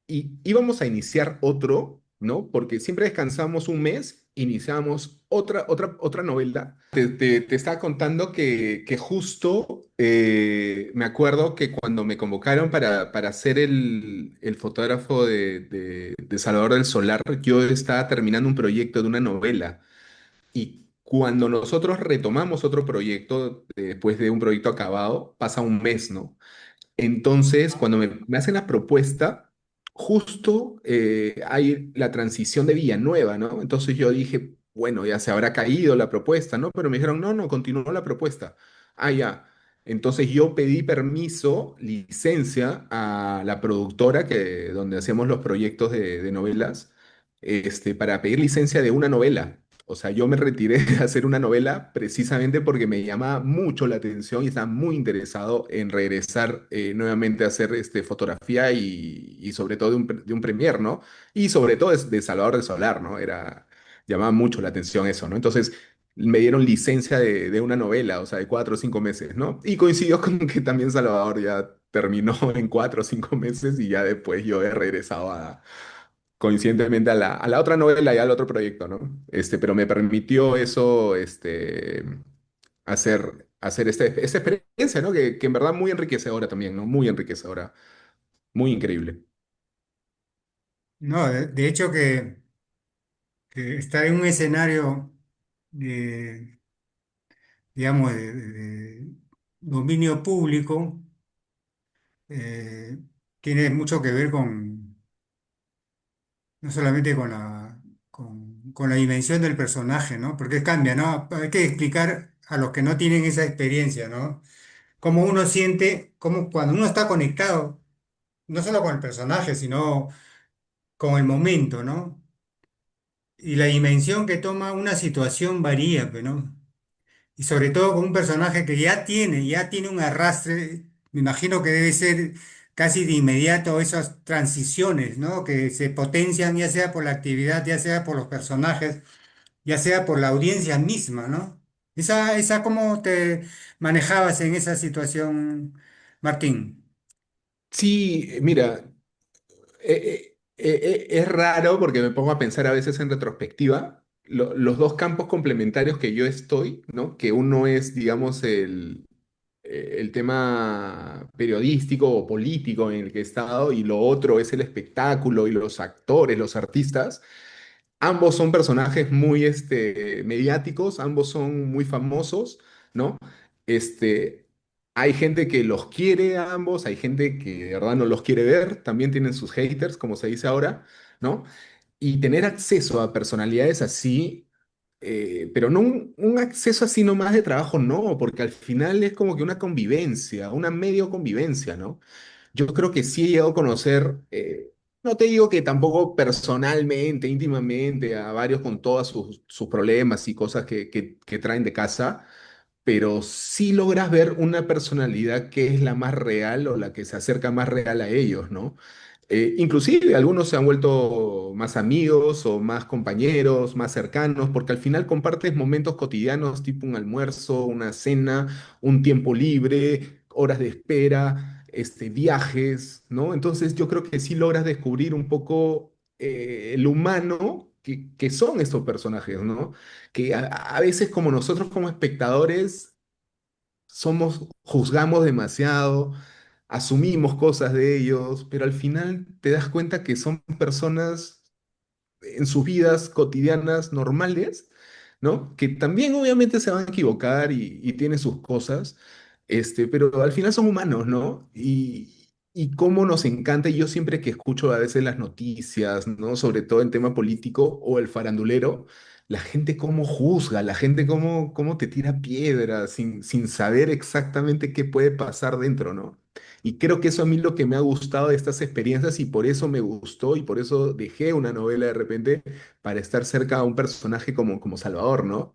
y íbamos a iniciar otro, ¿no? Porque siempre descansamos un mes, iniciamos otra novela. Te estaba contando que justo me acuerdo que cuando me convocaron para ser el fotógrafo de Salvador del Solar, yo estaba terminando un proyecto de una novela. Y cuando nosotros retomamos otro proyecto, después de un proyecto acabado, pasa un mes, ¿no? Entonces, cuando me hacen la propuesta, justo hay la transición de Villanueva, ¿no? Entonces yo dije, bueno, ya se habrá caído la propuesta, ¿no? Pero me dijeron, no, no, continuó la propuesta. Ah, ya. Entonces yo pedí permiso, licencia a la productora donde hacíamos los proyectos de novelas, para pedir licencia de una novela. O sea, yo me retiré de hacer una novela precisamente porque me llamaba mucho la atención y estaba muy interesado en regresar nuevamente a hacer fotografía y sobre todo de un premier, ¿no? Y sobre todo de Salvador del Solar, ¿no? Llamaba mucho la atención eso, ¿no? Entonces me dieron licencia de una novela, o sea, de 4 o 5 meses, ¿no? Y coincidió con que también Salvador ya terminó en 4 o 5 meses y ya después yo he regresado coincidentemente a la otra novela y al otro proyecto, ¿no? Pero me permitió eso, hacer esta experiencia, ¿no? Que en verdad muy enriquecedora también, ¿no? Muy enriquecedora, muy increíble. No, de hecho que estar en un escenario digamos, de dominio público, eh, tiene mucho que ver no solamente con la dimensión del personaje, ¿no? Porque cambia, ¿no? Hay que explicar a los que no tienen esa experiencia, ¿no? Cómo uno siente, cómo cuando uno está conectado, no solo con el personaje, sino con el momento, ¿no? Y la dimensión que toma una situación varía, pues, ¿no? Y sobre todo con un personaje que ya tiene un arrastre, me imagino que debe ser casi de inmediato esas transiciones, ¿no? Que se potencian ya sea por la actividad, ya sea por los personajes, ya sea por la audiencia misma, ¿no? ¿Cómo te manejabas en esa situación, Martín? Sí, mira, es raro porque me pongo a pensar a veces en retrospectiva. Los dos campos complementarios que yo estoy, ¿no? Que uno es, digamos, el tema periodístico o político en el que he estado y lo otro es el espectáculo y los actores, los artistas. Ambos son personajes muy mediáticos, ambos son muy famosos, ¿no? Este, hay gente que los quiere a ambos, hay gente que de verdad no los quiere ver, también tienen sus haters, como se dice ahora, ¿no? Y tener acceso a personalidades así, pero no un acceso así nomás de trabajo, no, porque al final es como que una convivencia, una medio convivencia, ¿no? Yo creo que sí he llegado a conocer, no te digo que tampoco personalmente, íntimamente, a varios con todos sus problemas y cosas que traen de casa, pero sí logras ver una personalidad que es la más real o la que se acerca más real a ellos, ¿no? Inclusive algunos se han vuelto más amigos o más compañeros, más cercanos, porque al final compartes momentos cotidianos, tipo un almuerzo, una cena, un tiempo libre, horas de espera, viajes, ¿no? Entonces yo creo que sí logras descubrir un poco el humano que son estos personajes, ¿no? Que a veces como nosotros como espectadores juzgamos demasiado, asumimos cosas de ellos, pero al final te das cuenta que son personas en sus vidas cotidianas normales, ¿no? Que también obviamente se van a equivocar y tienen sus cosas, pero al final son humanos, ¿no? Y cómo nos encanta, y yo siempre que escucho a veces las noticias, ¿no? Sobre todo en tema político o el farandulero, la gente cómo juzga, la gente cómo te tira piedras sin saber exactamente qué puede pasar dentro, ¿no? Y creo que eso a mí lo que me ha gustado de estas experiencias y por eso me gustó y por eso dejé una novela de repente para estar cerca a un personaje como Salvador, ¿no?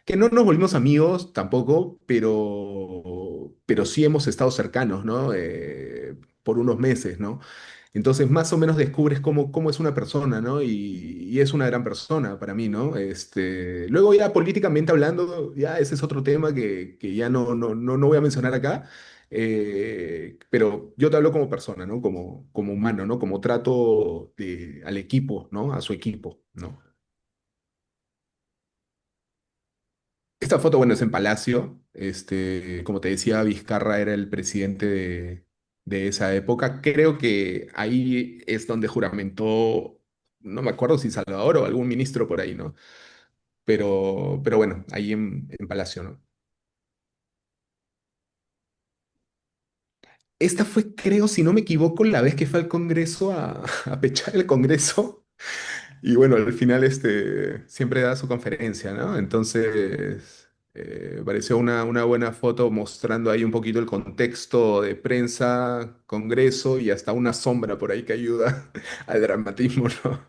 Que no nos volvimos amigos tampoco, pero sí hemos estado cercanos, ¿no? Por unos meses, ¿no? Entonces, más o menos descubres cómo es una persona, ¿no? Y es una gran persona para mí, ¿no? Luego ya políticamente hablando, ya ese es otro tema que ya no voy a mencionar acá, pero yo te hablo como persona, ¿no? Como humano, ¿no? Como trato al equipo, ¿no? A su equipo, ¿no? Esta foto, bueno, es en Palacio. Como te decía, Vizcarra era el presidente de esa época. Creo que ahí es donde juramentó, no me acuerdo si Salvador o algún ministro por ahí, ¿no? Pero bueno, ahí en Palacio, ¿no? Esta fue, creo, si no me equivoco, la vez que fue al Congreso a pechar el Congreso. Y bueno, al final siempre da su conferencia, ¿no? Entonces, pareció una buena foto mostrando ahí un poquito el contexto de prensa, Congreso y hasta una sombra por ahí que ayuda al dramatismo, ¿no?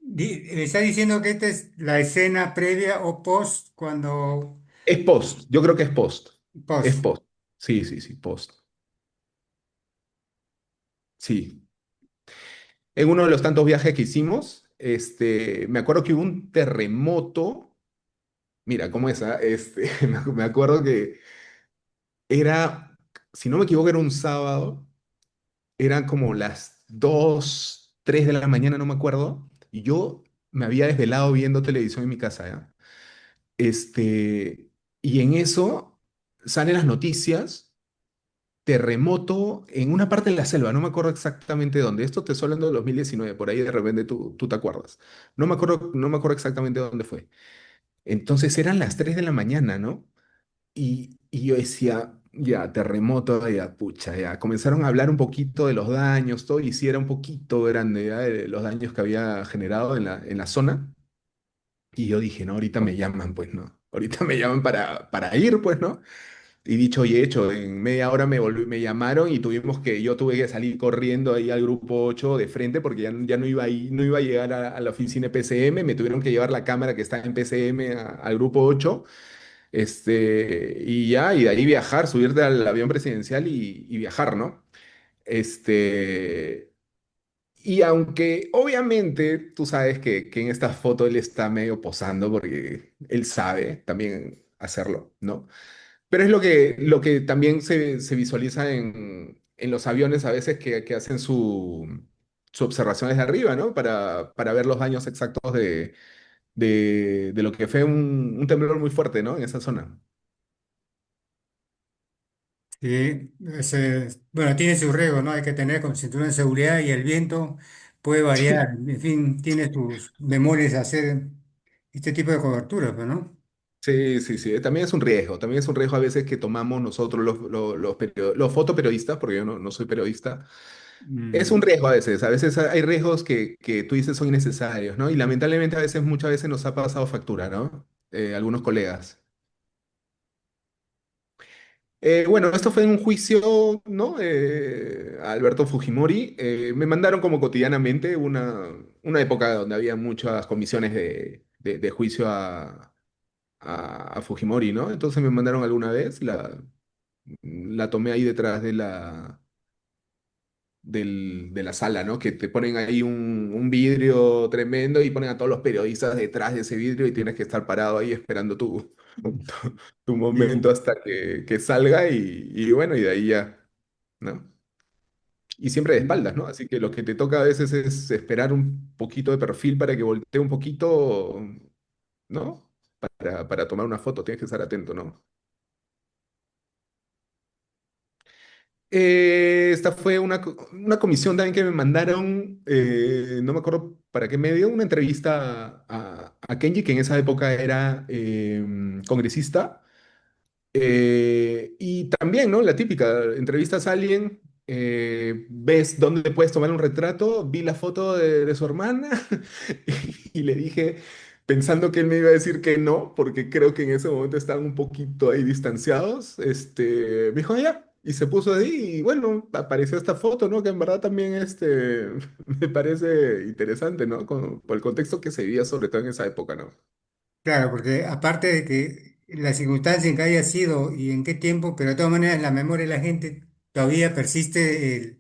¿Me está diciendo que esta es la escena previa o post cuando... Es post, yo creo que es post. Es Post. post. Sí, sí, sí, post. Sí. En uno de los tantos viajes que hicimos, me acuerdo que hubo un terremoto. Mira, ¿cómo es? Me acuerdo que era, si no me equivoco, era un sábado, eran como las 2 3 de la mañana, no me acuerdo, y yo me había desvelado viendo televisión en mi casa, ¿ya? Y en eso salen las noticias, terremoto en una parte de la selva, no me acuerdo exactamente dónde. Esto te estoy hablando de 2019, por ahí de repente tú te acuerdas. No me acuerdo exactamente dónde fue. Entonces eran las 3 de la mañana, ¿no? Y yo decía, ya, terremoto, ya, pucha, ya. Comenzaron a hablar un poquito de los daños, todo, y sí era un poquito grande, ya, de los daños que había generado en la zona. Y yo dije, no, ahorita me llaman, pues, ¿no? Ahorita me llaman para ir, pues, ¿no? Y dicho y hecho, en media hora me llamaron y yo tuve que salir corriendo ahí al grupo 8 de frente porque ya no iba ahí, no iba a llegar a la oficina de PCM, me tuvieron que llevar la cámara que está en PCM al grupo 8, y de ahí viajar, subirte al avión presidencial y viajar, ¿no? Este, y aunque obviamente tú sabes que en esta foto él está medio posando porque él sabe también hacerlo, ¿no? Pero es lo que también se visualiza en los aviones a veces que hacen su observación desde arriba, ¿no? Para ver los daños exactos de lo que fue un temblor muy fuerte, ¿no? En esa zona. Sí, bueno, tiene su riesgo, ¿no? Hay que tener con cinturón de seguridad y el viento puede variar. En fin, tiene sus memorias hacer este tipo de cobertura, pues, ¿no? Sí, sí, sí. También es un riesgo a veces que tomamos nosotros los fotoperiodistas, porque yo no soy periodista. Es un Mm. riesgo a veces hay riesgos que tú dices son innecesarios, ¿no? Y lamentablemente muchas veces nos ha pasado factura, ¿no? Algunos colegas. Bueno, esto fue en un juicio, ¿no? A Alberto Fujimori. Me mandaron como cotidianamente una época donde había muchas comisiones de juicio a Fujimori, ¿no? Entonces me mandaron alguna vez, la tomé ahí detrás de la sala, ¿no? Que te ponen ahí un vidrio tremendo y ponen a todos los periodistas detrás de ese vidrio y tienes que estar parado ahí esperando tu momento Y, hasta que salga y bueno, y de ahí ya, ¿no? Y siempre de espaldas, ¿no? Así que lo que te toca a veces es esperar un poquito de perfil para que voltee un poquito, ¿no? Para tomar una foto, tienes que estar atento, ¿no? Esta fue una comisión también que me mandaron, no me acuerdo para qué medio, una entrevista a Kenji, que en esa época era congresista. Y también, ¿no? La típica, entrevistas a alguien, ves dónde puedes tomar un retrato, vi la foto de su hermana y le dije, pensando que él me iba a decir que no, porque creo que en ese momento estaban un poquito ahí distanciados, me dijo, "Ah, ya", y se puso ahí y bueno, apareció esta foto, ¿no? Que en verdad también me parece interesante, ¿no? Por el contexto que se vivía sobre todo en esa época, ¿no? claro, porque aparte de que la circunstancia en que haya sido y en qué tiempo, pero de todas maneras en la memoria de la gente todavía persiste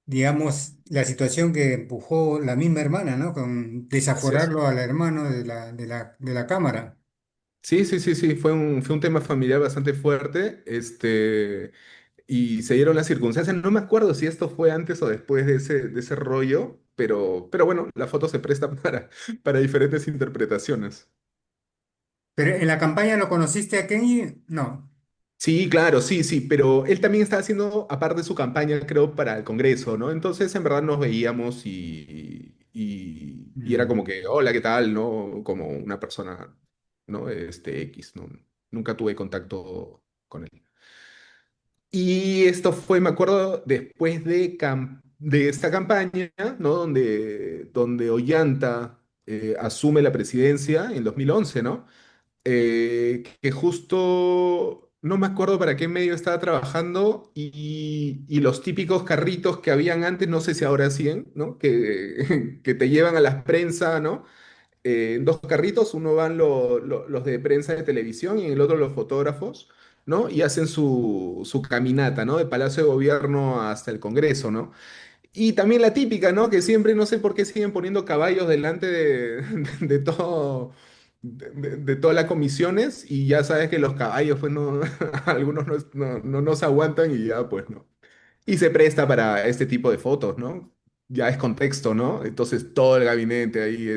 digamos, la situación que empujó la misma hermana, ¿no? Con Así es. desaforarlo al hermano de la cámara. Sí, sí, sí, sí, fue un tema familiar bastante fuerte, y se dieron las circunstancias. No me acuerdo si esto fue antes o después de ese rollo, pero bueno, la foto se presta para diferentes interpretaciones. Pero en la campaña lo conociste a Kenny, no. Sí, claro, sí, sí, pero él también estaba haciendo, aparte de su campaña, creo, para el Congreso, ¿no? Entonces, en verdad nos veíamos y era Mm. como que, hola, ¿qué tal? ¿No? Como una persona, ¿no? X, ¿no? Nunca tuve contacto con él. Y esto fue, me acuerdo, después de esta campaña, ¿no? Donde Ollanta asume la presidencia en 2011, ¿no? Que justo no me acuerdo para qué medio estaba trabajando y los típicos carritos que habían antes, no sé si ahora siguen, ¿no? Que te llevan a las prensa, ¿no? En dos carritos, uno van los de prensa de televisión y en el otro los fotógrafos, ¿no? Y hacen su caminata, ¿no? De Palacio de Gobierno hasta el Congreso, ¿no? Y también la típica, ¿no? Que siempre no sé por qué siguen poniendo caballos delante de todo, de todas las comisiones y ya sabes que los caballos, pues no, algunos no se aguantan y ya, pues no. Y se presta para este tipo de fotos, ¿no? ya es contexto, ¿no? Entonces todo el gabinete ahí,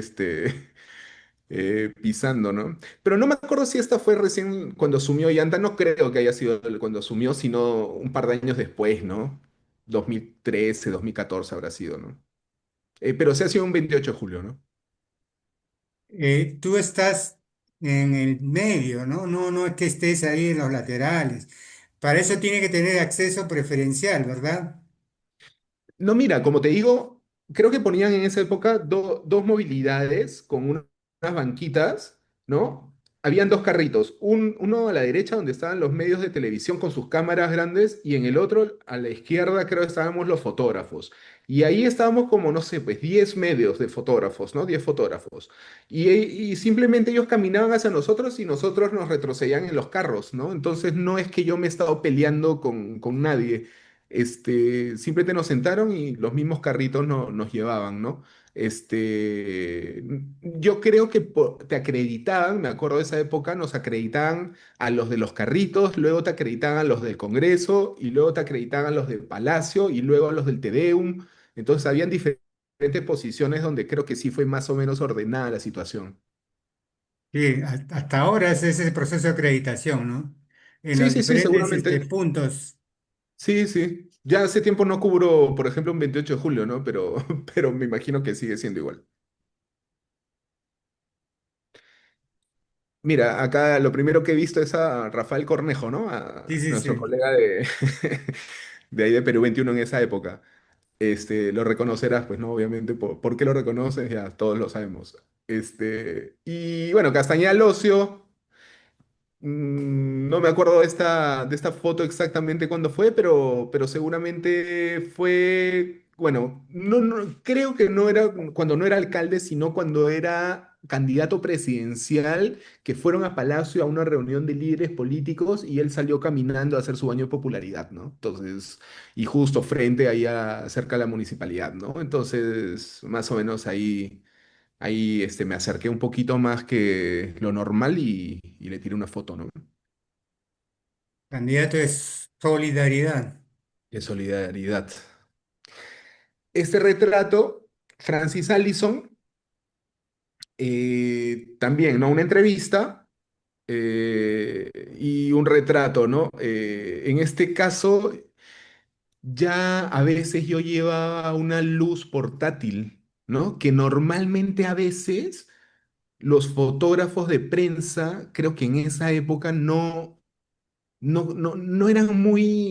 pisando, ¿no? Pero no me acuerdo si esta fue recién cuando asumió Yanta, no creo que haya sido cuando asumió, sino un par de años después, ¿no? 2013, 2014 habrá sido, ¿no? Pero sí ha sido un 28 de julio, ¿no? Tú estás en el medio, ¿no? No, no es que estés ahí en los laterales. Para eso tiene que tener acceso preferencial, ¿verdad? No, mira, como te digo, creo que ponían en esa época dos movilidades con unas banquitas, ¿no? Habían dos carritos, uno a la derecha donde estaban los medios de televisión con sus cámaras grandes y en el otro a la izquierda creo que estábamos los fotógrafos. Y ahí estábamos como, no sé, pues 10 medios de fotógrafos, ¿no? 10 fotógrafos. Y simplemente ellos caminaban hacia nosotros y nosotros nos retrocedían en los carros, ¿no? Entonces no es que yo me he estado peleando con nadie. Simplemente nos sentaron y los mismos carritos nos llevaban, ¿no? Yo creo que te acreditaban, me acuerdo de esa época, nos acreditaban a los de los carritos, luego te acreditaban a los del Congreso y luego te acreditaban a los del Palacio y luego a los del Tedeum. Entonces habían diferentes posiciones donde creo que sí fue más o menos ordenada la situación. Sí, hasta ahora es ese proceso de acreditación, ¿no? En Sí, los sí, sí, diferentes seguramente. puntos. Sí, sí. Ya hace tiempo no cubro, por ejemplo, un 28 de julio, ¿no? Pero, pero me imagino que sigue siendo igual. Mira, acá lo primero que he visto es a Rafael Cornejo, ¿no? Sí, A sí, nuestro sí. colega de ahí de Perú 21 en esa época. Lo reconocerás, pues, ¿no? Obviamente, ¿por qué lo reconoces? Ya todos lo sabemos. Y bueno, Castañeda Locio. No me acuerdo de esta foto exactamente cuándo fue, pero seguramente fue, bueno, creo que no era cuando no era alcalde, sino cuando era candidato presidencial, que fueron a Palacio a una reunión de líderes políticos y él salió caminando a hacer su baño de popularidad, ¿no? Entonces, y justo frente ahí cerca de la municipalidad, ¿no? Entonces, más o menos ahí me acerqué un poquito más que lo normal y le tiré una foto, ¿no? Candidato es solidaridad. De solidaridad. Este retrato, Francis Allison, también, ¿no? Una entrevista y un retrato, ¿no? En este caso, ya a veces yo llevaba una luz portátil, ¿no? Que normalmente a veces los fotógrafos de prensa, creo que en esa época no eran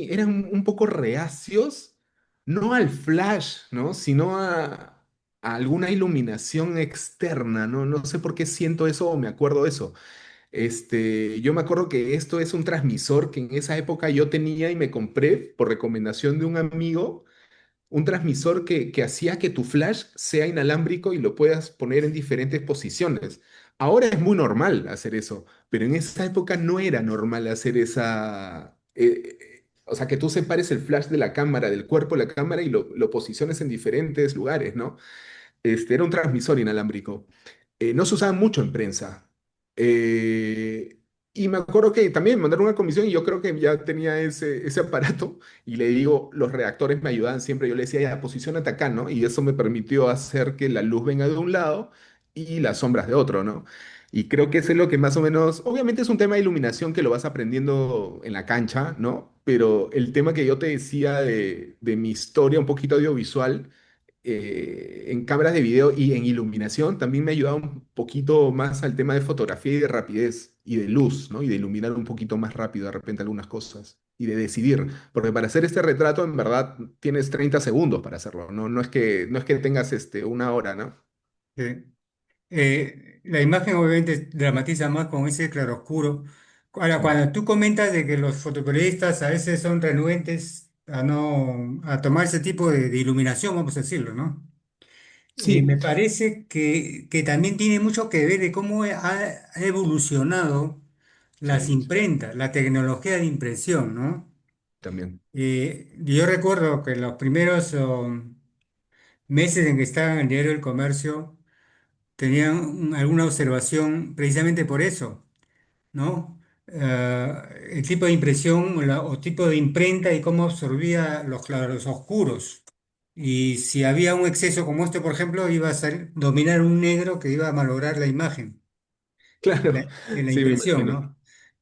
eran un poco reacios, no al flash, ¿no? Sino a alguna iluminación externa, ¿no? No sé por qué siento eso o me acuerdo de eso. Yo me acuerdo que esto es un transmisor que en esa época yo tenía y me compré por recomendación de un amigo un transmisor que hacía que tu flash sea inalámbrico y lo puedas poner en diferentes posiciones. Ahora es muy normal hacer eso, pero en esa época no era normal hacer o sea, que tú separes el flash de la cámara, del cuerpo de la cámara y lo posiciones en diferentes lugares, ¿no? Era un transmisor inalámbrico. No se usaba mucho en prensa. Eh, y me acuerdo que también me mandaron una comisión y yo creo que ya tenía ese aparato y le digo, los redactores me ayudaban siempre, yo le decía, ya, posiciónate acá, ¿no? Y eso me permitió hacer que la luz venga de un lado y las sombras de otro, ¿no? Y creo que eso es lo que más o menos, obviamente es un tema de iluminación que lo vas aprendiendo en la cancha, ¿no? Pero el tema que yo te decía de mi historia un poquito audiovisual, en cámaras de video y en iluminación también me ha ayudado un poquito más al tema de fotografía y de rapidez y de luz, ¿no? Y de iluminar un poquito más rápido de repente algunas cosas y de decidir, porque para hacer este retrato en verdad tienes 30 segundos para hacerlo, ¿no? No es que tengas una hora, ¿no? Sí. La imagen obviamente dramatiza más con ese claroscuro. Ahora, Sí, cuando tú comentas de que los fotoperiodistas a veces son renuentes a no a tomar ese tipo de iluminación, vamos a decirlo, ¿no? sí, Me parece que también tiene mucho que ver de cómo ha evolucionado las sí, imprentas, la tecnología de impresión, ¿no? también. Yo recuerdo que los primeros meses en que estaba en el diario El Comercio tenían alguna observación precisamente por eso, ¿no? El tipo de impresión o tipo de imprenta y cómo absorbía los claros oscuros. Y si había un exceso como este, por ejemplo, iba a dominar un negro que iba a malograr la imagen Claro, en la sí, me impresión, imagino. ¿no?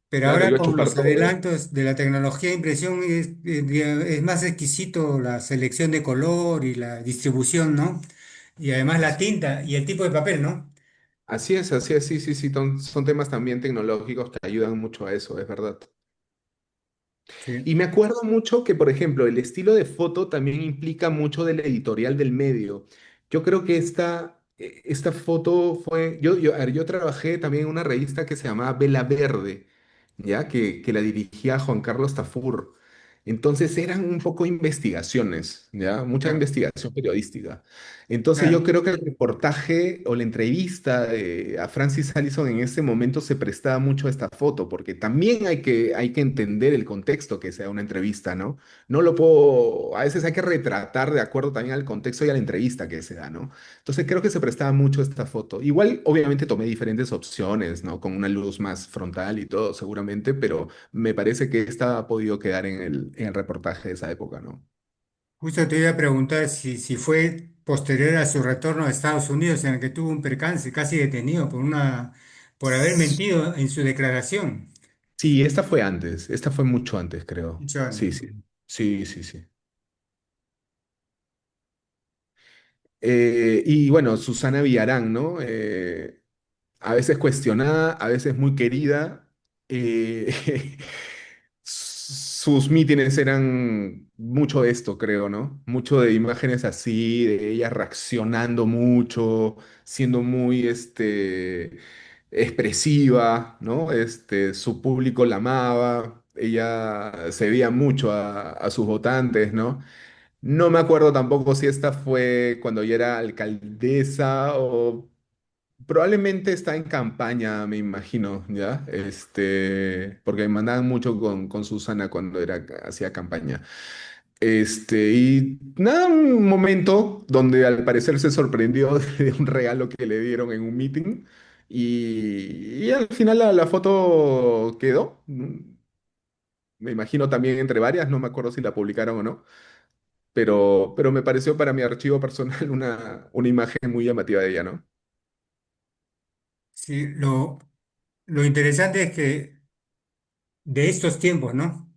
Pero Claro, ahora iba a con chupar los todo. adelantos de la tecnología de impresión es más exquisito la selección de color y la distribución, ¿no? Y además la tinta y el tipo de papel, ¿no? Así es, sí, sí, sí, son temas también tecnológicos que ayudan mucho a eso, es verdad. Sí, Y me acuerdo mucho que, por ejemplo, el estilo de foto también implica mucho del editorial del medio. Yo creo que esta foto fue, a ver, yo trabajé también en una revista que se llamaba Vela Verde, ¿ya? Que la dirigía Juan Carlos Tafur. Entonces eran un poco investigaciones, ¿ya? Mucha claro, investigación periodística. Entonces yo claro. creo que el reportaje o la entrevista a Francis Allison en ese momento se prestaba mucho a esta foto, porque también hay que entender el contexto que sea una entrevista, ¿no? No lo puedo, a veces hay que retratar de acuerdo también al contexto y a la entrevista que se da, ¿no? Entonces creo que se prestaba mucho esta foto. Igual, obviamente tomé diferentes opciones, ¿no? Con una luz más frontal y todo, seguramente, pero me parece que esta ha podido quedar en el reportaje de esa época, ¿no? Justo te iba a preguntar si fue posterior a su retorno a Estados Unidos en el que tuvo un percance, casi detenido por haber mentido en su declaración. Sí, esta fue antes, esta fue mucho antes, creo. Mucho Sí, antes. sí, sí, sí, sí. Y bueno, Susana Villarán, ¿no? A veces cuestionada, a veces muy querida. eh, sus mítines eran mucho de esto, creo, ¿no? Mucho de imágenes así, de ella reaccionando mucho, siendo muy, expresiva, ¿no? Su público la amaba, ella cedía mucho a sus votantes, ¿no? No me acuerdo tampoco si esta fue cuando yo era alcaldesa o probablemente está en campaña, me imagino, ¿ya? Porque me mandaban mucho con Susana cuando hacía campaña. Y nada, un momento donde al parecer se sorprendió de un regalo que le dieron en un meeting y al final la foto quedó. Me imagino también entre varias, no me acuerdo si la publicaron o no, pero me pareció para mi archivo personal una imagen muy llamativa de ella, ¿no? Sí, lo interesante es que de estos tiempos, ¿no?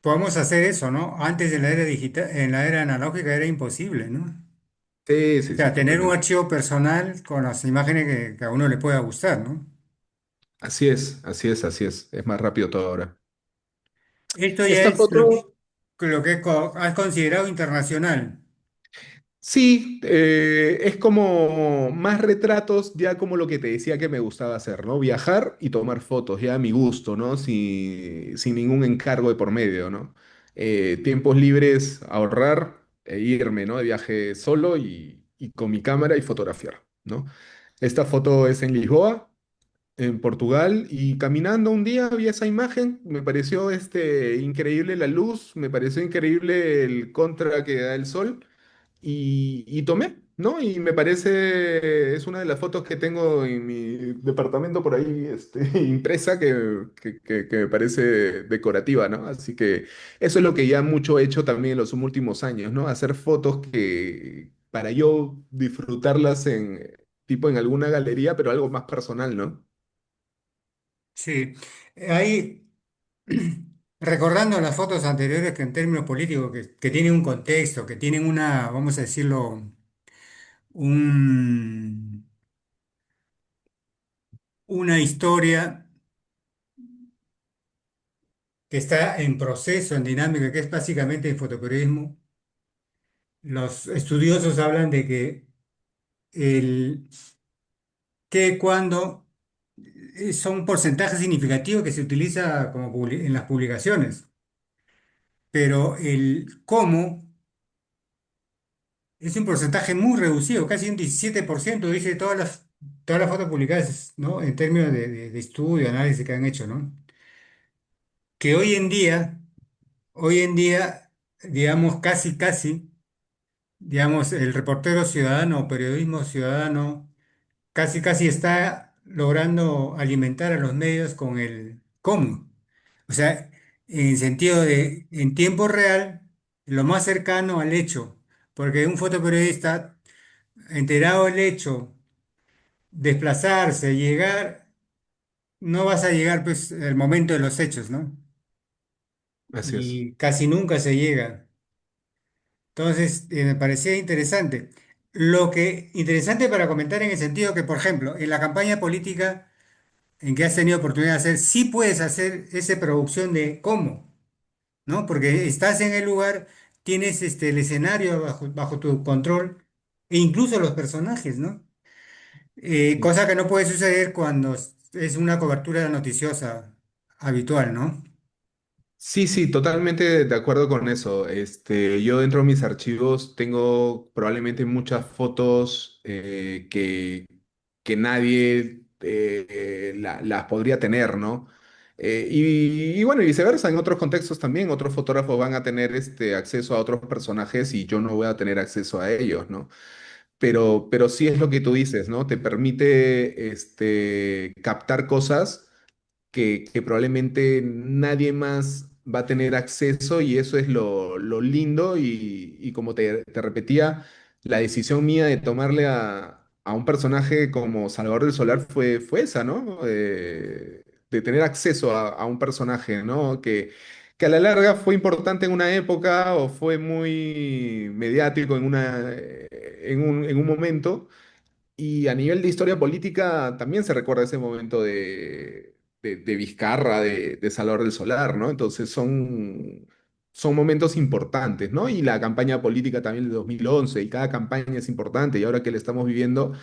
Podemos hacer eso, ¿no? Antes de la era digital, en la era analógica era imposible, ¿no? Sí, O sí, sí, sea, tener un totalmente. archivo personal con las imágenes que a uno le pueda gustar, ¿no? Así es, así es, así es. Es más rápido todo ahora. Esto ya Esta es foto, lo que has considerado internacional. sí, es como más retratos, ya como lo que te decía que me gustaba hacer, ¿no? Viajar y tomar fotos, ya a mi gusto, ¿no? Sin ningún encargo de por medio, ¿no? Tiempos libres, ahorrar e irme, ¿no? De viaje solo y con mi cámara y fotografiar, ¿no? Esta foto es en Lisboa, en Portugal, y caminando un día vi esa imagen, me pareció increíble la luz, me pareció increíble el contra que da el sol y tomé, ¿no? Y me parece, es una de las fotos que tengo en mi departamento por ahí, impresa, que me parece decorativa, ¿no? Así que eso es lo que ya mucho he hecho también en los últimos años, ¿no? Hacer fotos que para yo disfrutarlas tipo en alguna galería, pero algo más personal, ¿no? Sí. Ahí, recordando las fotos anteriores que en términos políticos, que tienen un contexto, que tienen una, vamos a decirlo, un- una historia que está en proceso, en dinámica, que es básicamente el fotoperiodismo. Los estudiosos hablan de que el que cuando son porcentajes significativos que se utiliza como en las publicaciones, pero el cómo es un porcentaje muy reducido, casi un 17%, dice todas las fotos publicadas, ¿no? En términos de estudio, análisis que han hecho, ¿no? Que hoy en día, digamos, digamos, el reportero ciudadano o periodismo ciudadano casi está logrando alimentar a los medios con el cómo. O sea, en sentido de, en tiempo real, lo más cercano al hecho, porque un fotoperiodista, enterado del hecho, desplazarse, llegar, no vas a llegar pues al momento de los hechos, ¿no? Así es. Y casi nunca se llega. Entonces, me parecía interesante. Lo que interesante para comentar en el sentido que, por ejemplo, en la campaña política en que has tenido oportunidad de hacer, sí puedes hacer esa producción de cómo, ¿no? Porque estás en el lugar, tienes el escenario bajo tu control e incluso los personajes, ¿no? Cosa que no puede suceder cuando es una cobertura noticiosa habitual, ¿no? Sí, sí, totalmente de acuerdo con eso. Yo dentro de mis archivos tengo probablemente muchas fotos que nadie las podría tener, ¿no? Y bueno, y viceversa, en otros contextos también, otros fotógrafos van a tener acceso a otros personajes y yo no voy a tener acceso a ellos, ¿no? Pero sí es lo que tú dices, ¿no? Te permite captar cosas que probablemente nadie más va a tener acceso y eso es lo lindo y como te repetía, la decisión mía de tomarle a un personaje como Salvador del Solar fue esa, ¿no? De tener acceso a un personaje, ¿no? Que a la larga fue importante en una época o fue muy mediático en un momento y a nivel de historia política también se recuerda ese momento de Vizcarra, de Salvador del Solar, ¿no? Entonces son momentos importantes, ¿no? Y la campaña política también de 2011 y cada campaña es importante y ahora que la estamos viviendo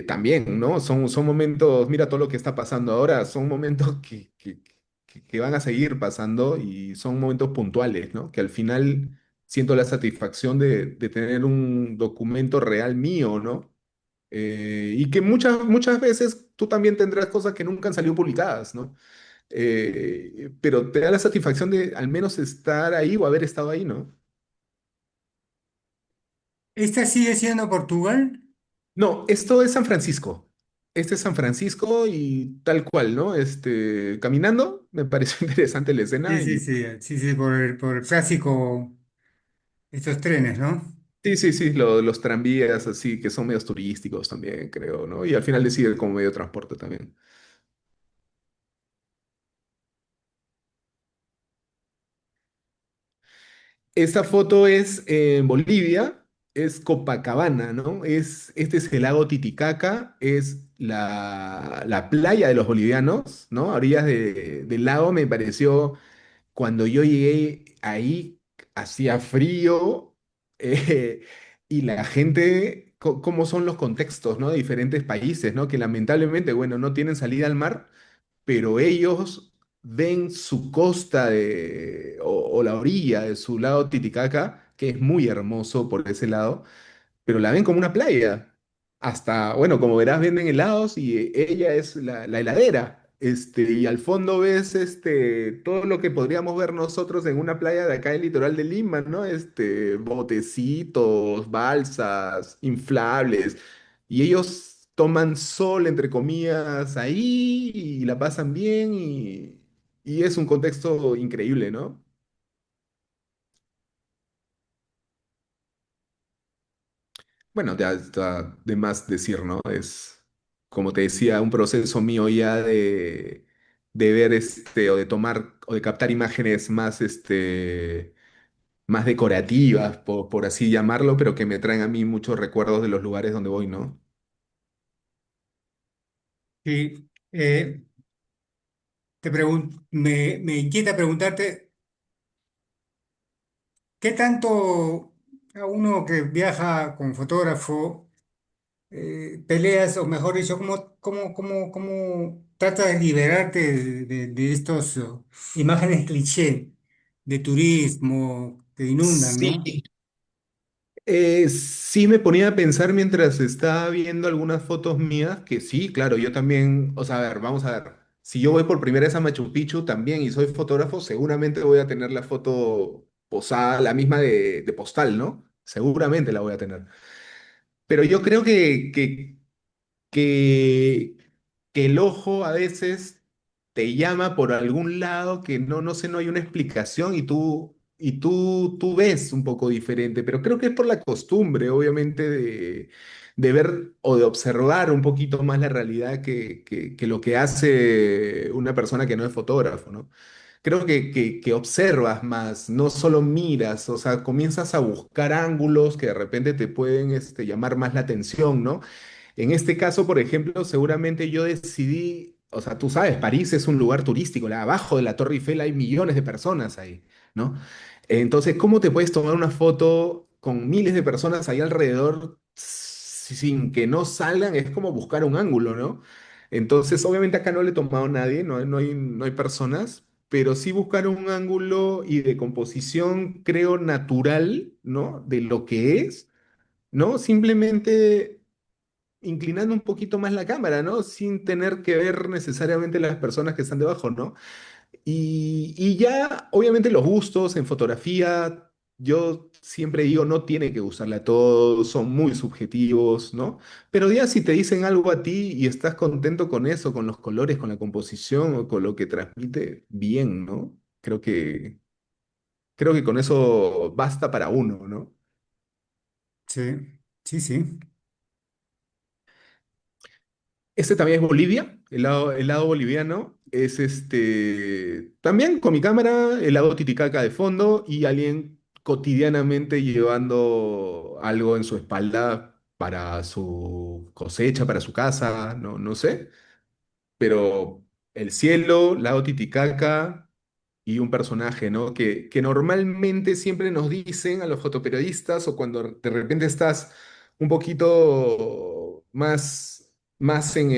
también, ¿no? Son momentos, mira todo lo que está pasando ahora, son momentos que van a seguir pasando y son momentos puntuales, ¿no? Que al final siento la satisfacción de tener un documento real mío, ¿no? Y que muchas veces tú también tendrás cosas que nunca han salido publicadas, ¿no? Pero te da la satisfacción de al menos estar ahí o haber estado ahí, ¿no? ¿Esta sigue siendo Portugal? No, esto es San Francisco. Este es San Francisco y tal cual, ¿no? Caminando, me pareció interesante la Sí, escena sí, y sí, sí, sí, por el clásico, estos trenes, ¿no? sí, sí, sí, los tranvías así que son medios turísticos también, creo, ¿no? Y al final decide como medio de transporte también. Esta foto es en Bolivia, es Copacabana, ¿no? Este es el lago Titicaca, es la playa de los bolivianos, ¿no? A orillas del lago me pareció, cuando yo llegué ahí, hacía frío eh, y la gente, cómo son los contextos, ¿no? De diferentes países, ¿no? Que lamentablemente, bueno, no tienen salida al mar pero ellos ven su costa o la orilla de su lado Titicaca, que es muy hermoso por ese lado, pero la ven como una playa. Hasta, bueno, como verás, venden helados y ella es la heladera. Y al fondo ves todo lo que podríamos ver nosotros en una playa de acá del litoral de Lima, ¿no? Botecitos, balsas, inflables. Y ellos toman sol, entre comillas, ahí y la pasan bien y es un contexto increíble, ¿no? Bueno, ya está de más decir, ¿no? Es, como te decía, un proceso mío ya de ver o de tomar o de captar imágenes más, más decorativas, por así llamarlo, pero que me traen a mí muchos recuerdos de los lugares donde voy, ¿no? Sí. Me inquieta preguntarte, ¿qué tanto a uno que viaja con fotógrafo peleas, o mejor dicho, cómo tratas de liberarte de estos imágenes cliché de turismo que inundan, ¿no? Sí. Sí me ponía a pensar mientras estaba viendo algunas fotos mías, que sí, claro, yo también, o sea, a ver, vamos a ver, si yo voy por primera vez a Machu Picchu también y soy fotógrafo, seguramente voy a tener la foto posada, la misma de postal, ¿no? Seguramente la voy a tener. Pero yo creo que, que el ojo a veces te llama por algún lado que no sé, no hay una explicación y tú tú ves un poco diferente, pero creo que es por la costumbre, obviamente, de ver o de observar un poquito más la realidad que lo que hace una persona que no es fotógrafo, ¿no? Creo que observas más, no solo miras, o sea, comienzas a buscar ángulos que de repente te pueden llamar más la atención, ¿no? En este caso, por ejemplo, seguramente yo decidí, o sea, tú sabes, París es un lugar turístico, abajo de la Torre Eiffel hay millones de personas ahí, ¿no? Entonces, ¿cómo te puedes tomar una foto con miles de personas ahí alrededor sin que no salgan? Es como buscar un ángulo, ¿no? Entonces, obviamente acá no le he tomado a nadie, no hay personas, pero sí buscar un ángulo y de composición, creo, natural, ¿no? De lo que es, ¿no? Simplemente inclinando un poquito más la cámara, ¿no? Sin tener que ver necesariamente las personas que están debajo, ¿no? Y ya, obviamente, los gustos en fotografía, yo siempre digo, no tiene que gustarle a todos, son muy subjetivos, ¿no? Pero ya si te dicen algo a ti y estás contento con eso, con los colores, con la composición o con lo que transmite, bien, ¿no? Creo que con eso basta para uno, ¿no? Sí, sí, sí. Este también es Bolivia, el lado boliviano. Es también con mi cámara, el lago Titicaca de fondo y alguien cotidianamente llevando algo en su espalda para su cosecha, para su casa, no sé. Pero el cielo, lago Titicaca y un personaje, ¿no? Que normalmente siempre nos dicen a los fotoperiodistas o cuando de repente estás un poquito más en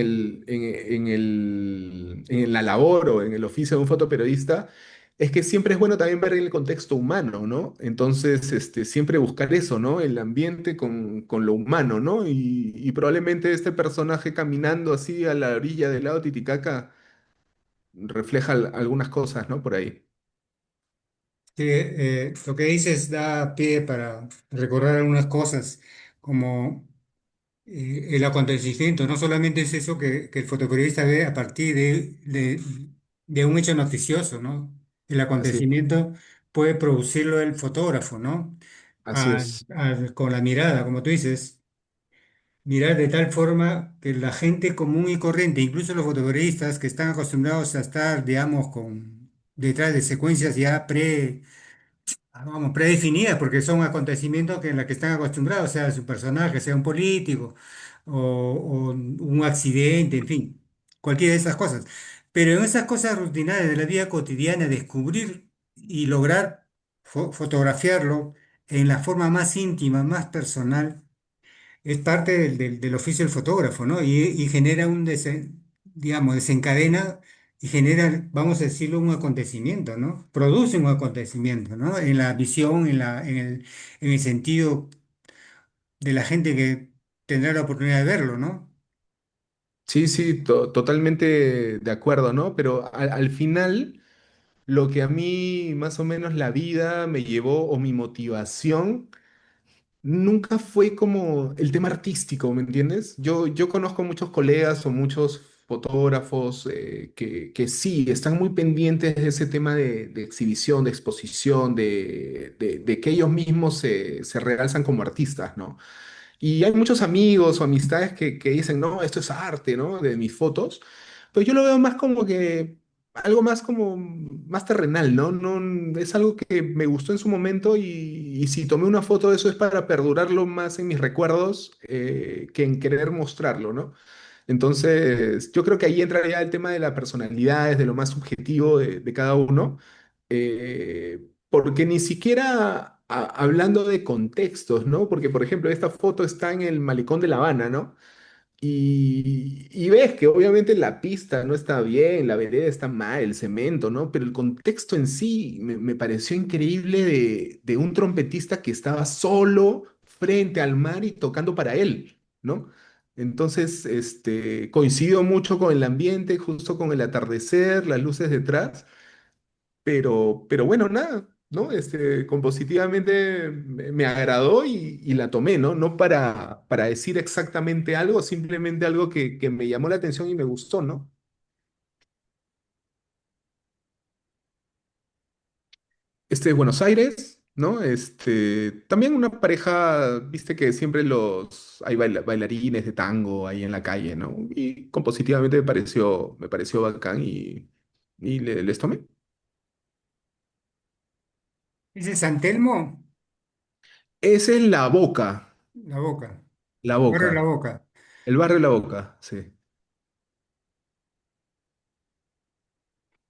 la labor o en el oficio de un fotoperiodista, es que siempre es bueno también ver el contexto humano, ¿no? Entonces, siempre buscar eso, ¿no? El ambiente con lo humano, ¿no? Y probablemente este personaje caminando así a la orilla del lago Titicaca refleja algunas cosas, ¿no? Por ahí. Sí, lo que dices da pie para recordar algunas cosas, como el acontecimiento. No solamente es eso que el fotoperiodista ve a partir de un hecho noticioso, ¿no? El Así, acontecimiento puede producirlo el fotógrafo, ¿no? así es. Con la mirada, como tú dices, mirar de tal forma que la gente común y corriente, incluso los fotoperiodistas que están acostumbrados a estar, digamos, detrás de secuencias ya vamos, predefinidas, porque son acontecimientos en los que están acostumbrados, sea su personaje, sea un político o un accidente, en fin, cualquiera de esas cosas. Pero en esas cosas rutinarias de la vida cotidiana, descubrir y lograr fotografiarlo en la forma más íntima, más personal, es parte del oficio del fotógrafo, ¿no? Y genera digamos, desencadena y genera, vamos a decirlo, un acontecimiento, ¿no? Produce un acontecimiento, ¿no? En la visión, en el sentido de la gente que tendrá la oportunidad de verlo, ¿no? Sí, sí, totalmente de acuerdo, ¿no? Pero al final, lo que a mí más o menos la vida me llevó o mi motivación nunca fue como el tema artístico, ¿me entiendes? Yo conozco muchos colegas o muchos fotógrafos que sí, están muy pendientes de ese tema de exhibición, de exposición, de que ellos mismos se realzan como artistas, ¿no? Y hay muchos amigos o amistades que dicen, no, esto es arte, ¿no? De mis fotos. Pero yo lo veo más como que algo más como más terrenal, ¿no? No, es algo que me gustó en su momento y si tomé una foto de eso es para perdurarlo más en mis recuerdos que en querer mostrarlo, ¿no? Entonces, yo creo que ahí entra ya el tema de las personalidades, de lo más subjetivo de cada uno, porque ni siquiera hablando de contextos, ¿no? Porque, por ejemplo, esta foto está en el malecón de La Habana, ¿no? Y ves que obviamente la pista no está bien, la vereda está mal, el cemento, ¿no? Pero el contexto en sí me pareció increíble de un trompetista que estaba solo frente al mar y tocando para él, ¿no? Entonces, coincido mucho con el ambiente, justo con el atardecer, las luces detrás. Pero bueno, nada, ¿no? Compositivamente me agradó y la tomé, ¿no? No para decir exactamente algo, simplemente algo que me llamó la atención y me gustó, ¿no? De Buenos Aires, ¿no? También una pareja, viste que siempre hay bailarines de tango ahí en la calle, ¿no? Y compositivamente me pareció bacán y les tomé. ¿Ese es San Telmo? Esa es La Boca, La Boca. La Barrio La Boca, Boca. el barrio La Boca, sí.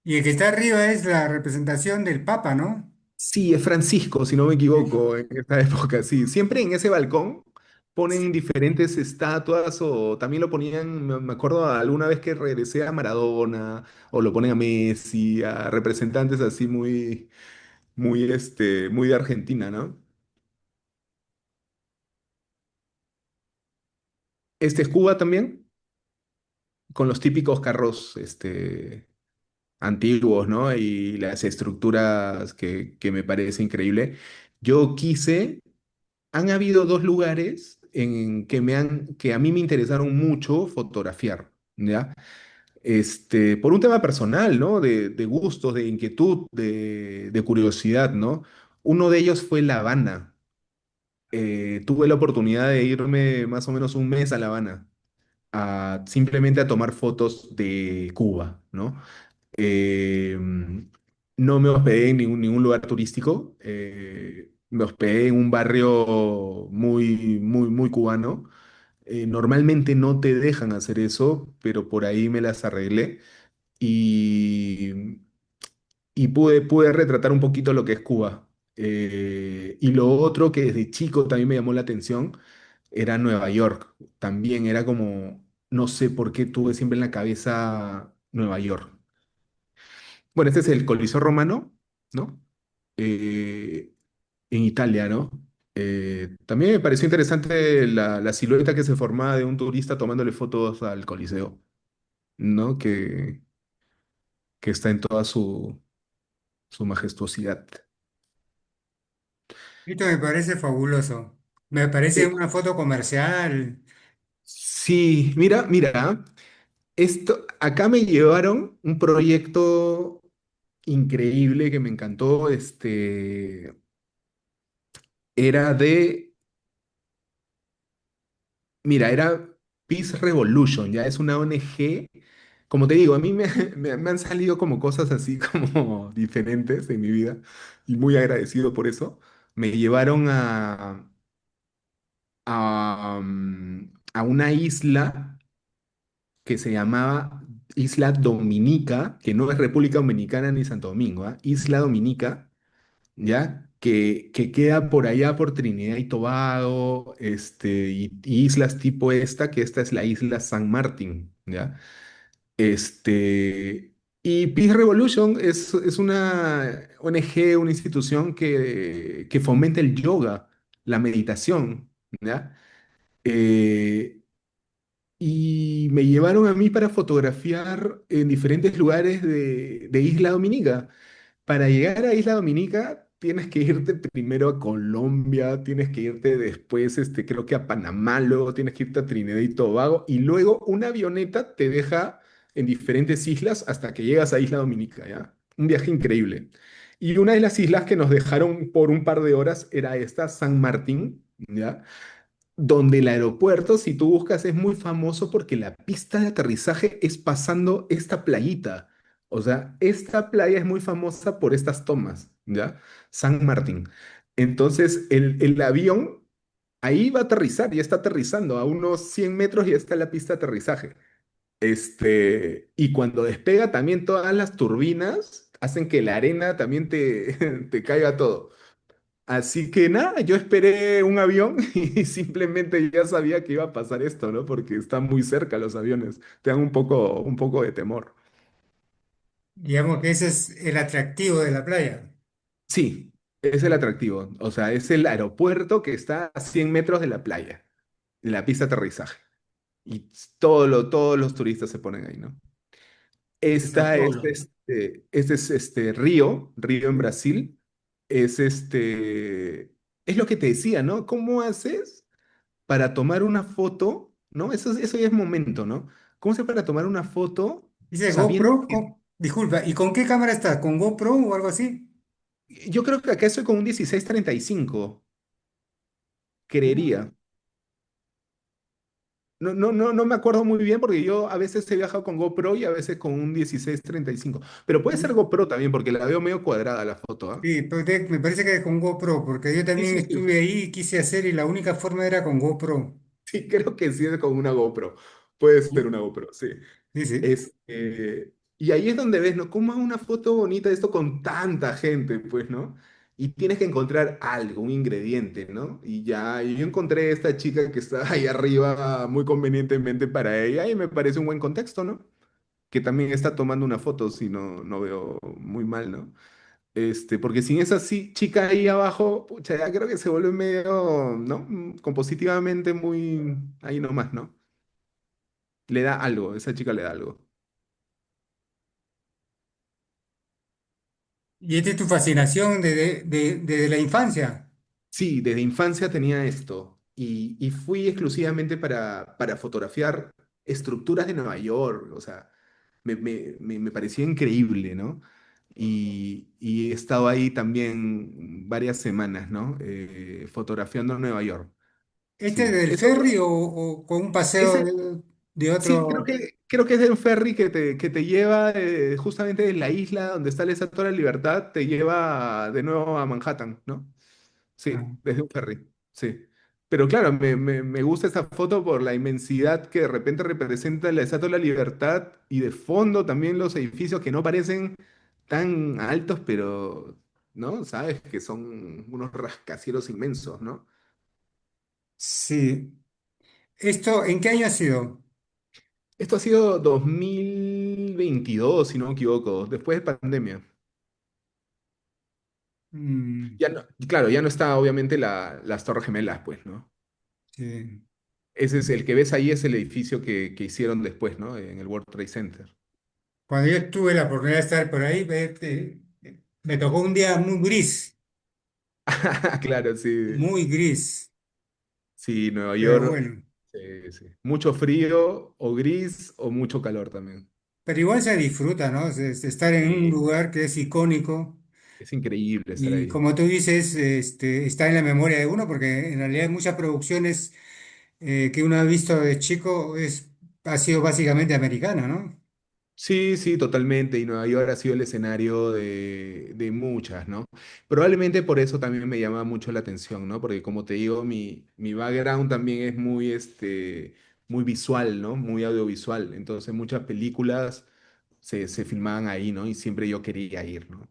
Y el que está arriba es la representación del Papa, ¿no? Sí, es Francisco, si no me Sí. equivoco, en esta época, sí. Siempre en ese balcón ponen diferentes estatuas o también lo ponían, me acuerdo alguna vez que regresé a Maradona o lo ponen a Messi, a representantes así muy de Argentina, ¿no? Este es Cuba también, con los típicos carros, antiguos, ¿no? Y las estructuras que me parece increíble. Yo quise Han habido dos lugares que a mí me interesaron mucho fotografiar, ¿ya? Por un tema personal, ¿no? De gustos, de inquietud, de curiosidad, ¿no? Uno de ellos fue La Habana. Tuve la oportunidad de irme más o menos un mes a La Habana, simplemente a tomar fotos de Cuba, ¿no? Eh, no me hospedé en ningún lugar turístico. Me hospedé en un barrio muy, muy, muy cubano. Normalmente no te dejan hacer eso, pero por ahí me las arreglé y, y pude retratar un poquito lo que es Cuba. Y lo otro que desde chico también me llamó la atención era Nueva York. También era como, no sé por qué tuve siempre en la cabeza Nueva York. Bueno, este es el Coliseo Romano, ¿no? Eh, en Italia, ¿no? También me pareció interesante la silueta que se formaba de un turista tomándole fotos al Coliseo, ¿no? Que está en toda su majestuosidad. Esto me parece fabuloso. Me parece Eh, una foto comercial. sí, mira, mira, acá me llevaron un proyecto increíble que me encantó, era de Mira, era Peace Revolution, ya es una ONG. Como te digo, a mí me han salido como cosas así como diferentes en mi vida y muy agradecido por eso. Me llevaron a una isla que se llamaba Isla Dominica, que no es República Dominicana ni Santo Domingo, ¿ah? Isla Dominica, ¿ya? Que queda por allá por Trinidad y Tobago, y islas tipo esta, que esta es la isla San Martín, ¿ya? Y Peace Revolution es una ONG, una institución que fomenta el yoga, la meditación, ¿ya? Eh, y me llevaron a mí para fotografiar en diferentes lugares de Isla Dominica. Para llegar a Isla Dominica tienes que irte primero a Colombia, tienes que irte después, creo que a Panamá, luego tienes que irte a Trinidad y Tobago y luego una avioneta te deja en diferentes islas hasta que llegas a Isla Dominica, ¿ya? Un viaje increíble. Y una de las islas que nos dejaron por un par de horas era esta, San Martín, ¿ya? Donde el aeropuerto, si tú buscas, es muy famoso porque la pista de aterrizaje es pasando esta playita. O sea, esta playa es muy famosa por estas tomas, ¿ya? San Martín. Entonces, el avión ahí va a aterrizar, ya está aterrizando, a unos 100 metros ya está la pista de aterrizaje. Y cuando despega también todas las turbinas hacen que la arena también te caiga todo. Así que nada, yo esperé un avión y simplemente ya sabía que iba a pasar esto, ¿no? Porque están muy cerca los aviones, te dan un poco de temor. Digamos que ese es el atractivo de la playa. Sí, es el atractivo. O sea, es el aeropuerto que está a 100 metros de la playa, de la pista de aterrizaje. Y todos los turistas se ponen ahí, ¿no? De Sao Esta es Paulo. Río en Brasil. Es es lo que te decía, ¿no? ¿Cómo haces para tomar una foto, ¿no? Eso ya es momento, ¿no? ¿Cómo se para tomar una foto Dice sabiendo GoPro. que... Disculpa, ¿y con qué cámara estás? ¿Con GoPro o algo así? Yo creo que acá estoy con un 1635, creería. No me acuerdo muy bien porque yo a veces he viajado con GoPro y a veces con un 1635. Pero puede ser GoPro también porque la veo medio cuadrada la foto, ¿ah? Sí, pues me parece que con GoPro, porque yo Sí, también sí, sí. estuve ahí y quise hacer y la única forma era con GoPro. Sí, creo que sí es con una GoPro. Puede ser una GoPro, sí. Sí, sí. Y ahí es donde ves, ¿no? ¿Cómo es una foto bonita de esto con tanta gente, pues, ¿no? Y tienes que encontrar algo, un ingrediente, ¿no? Y ya, y yo encontré esta chica que está ahí arriba muy convenientemente para ella y me parece un buen contexto, ¿no? Que también está tomando una foto, si no veo muy mal, ¿no? Porque sin esa chica ahí abajo, pucha, ya creo que se vuelve medio, ¿no? Compositivamente muy ahí nomás, ¿no? Le da algo, esa chica le da algo. Y esta es tu fascinación desde la infancia. Sí, desde infancia tenía esto y fui exclusivamente para fotografiar estructuras de Nueva York, o sea, me parecía increíble, ¿no? Y he estado ahí también varias semanas, ¿no? Fotografiando Nueva York. ¿Este es Sí, del eso, ferry o con un paseo ese, de sí, otro? creo que es de un ferry que te lleva justamente de la isla donde está la Estatua de la Libertad, te lleva de nuevo a Manhattan, ¿no? Ah, Sí, desde un ferry, sí. Pero claro, me gusta esa foto por la inmensidad que de repente representa la Estatua de la Libertad y de fondo también los edificios que no parecen tan altos, pero, ¿no? Sabes que son unos rascacielos inmensos, ¿no? sí. ¿Esto en qué año ha sido? Esto ha sido 2022, si no me equivoco, después de pandemia. Mm, Ya no, claro, ya no está obviamente las Torres Gemelas, pues, ¿no? sí. Ese es el que ves ahí, es el edificio que hicieron después, ¿no? En el World Trade Center. Cuando yo tuve la oportunidad de estar por ahí, me tocó un día Claro, sí. muy gris, Sí, Nueva pero York, bueno. sí, sí. Mucho frío o gris o mucho calor también. Pero igual se disfruta, ¿no? Estar en un Sí, lugar que es icónico es increíble estar y ahí. como tú dices, está en la memoria de uno, porque en realidad muchas producciones que uno ha visto de chico ha sido básicamente americana, ¿no? Sí, sí, totalmente. Y Nueva York ha sido el escenario de muchas, ¿no? Probablemente por eso también me llama mucho la atención, ¿no? Porque como te digo, mi background también es muy, muy visual, ¿no? Muy audiovisual. Entonces muchas películas se filmaban ahí, ¿no? Y siempre yo quería ir, ¿no?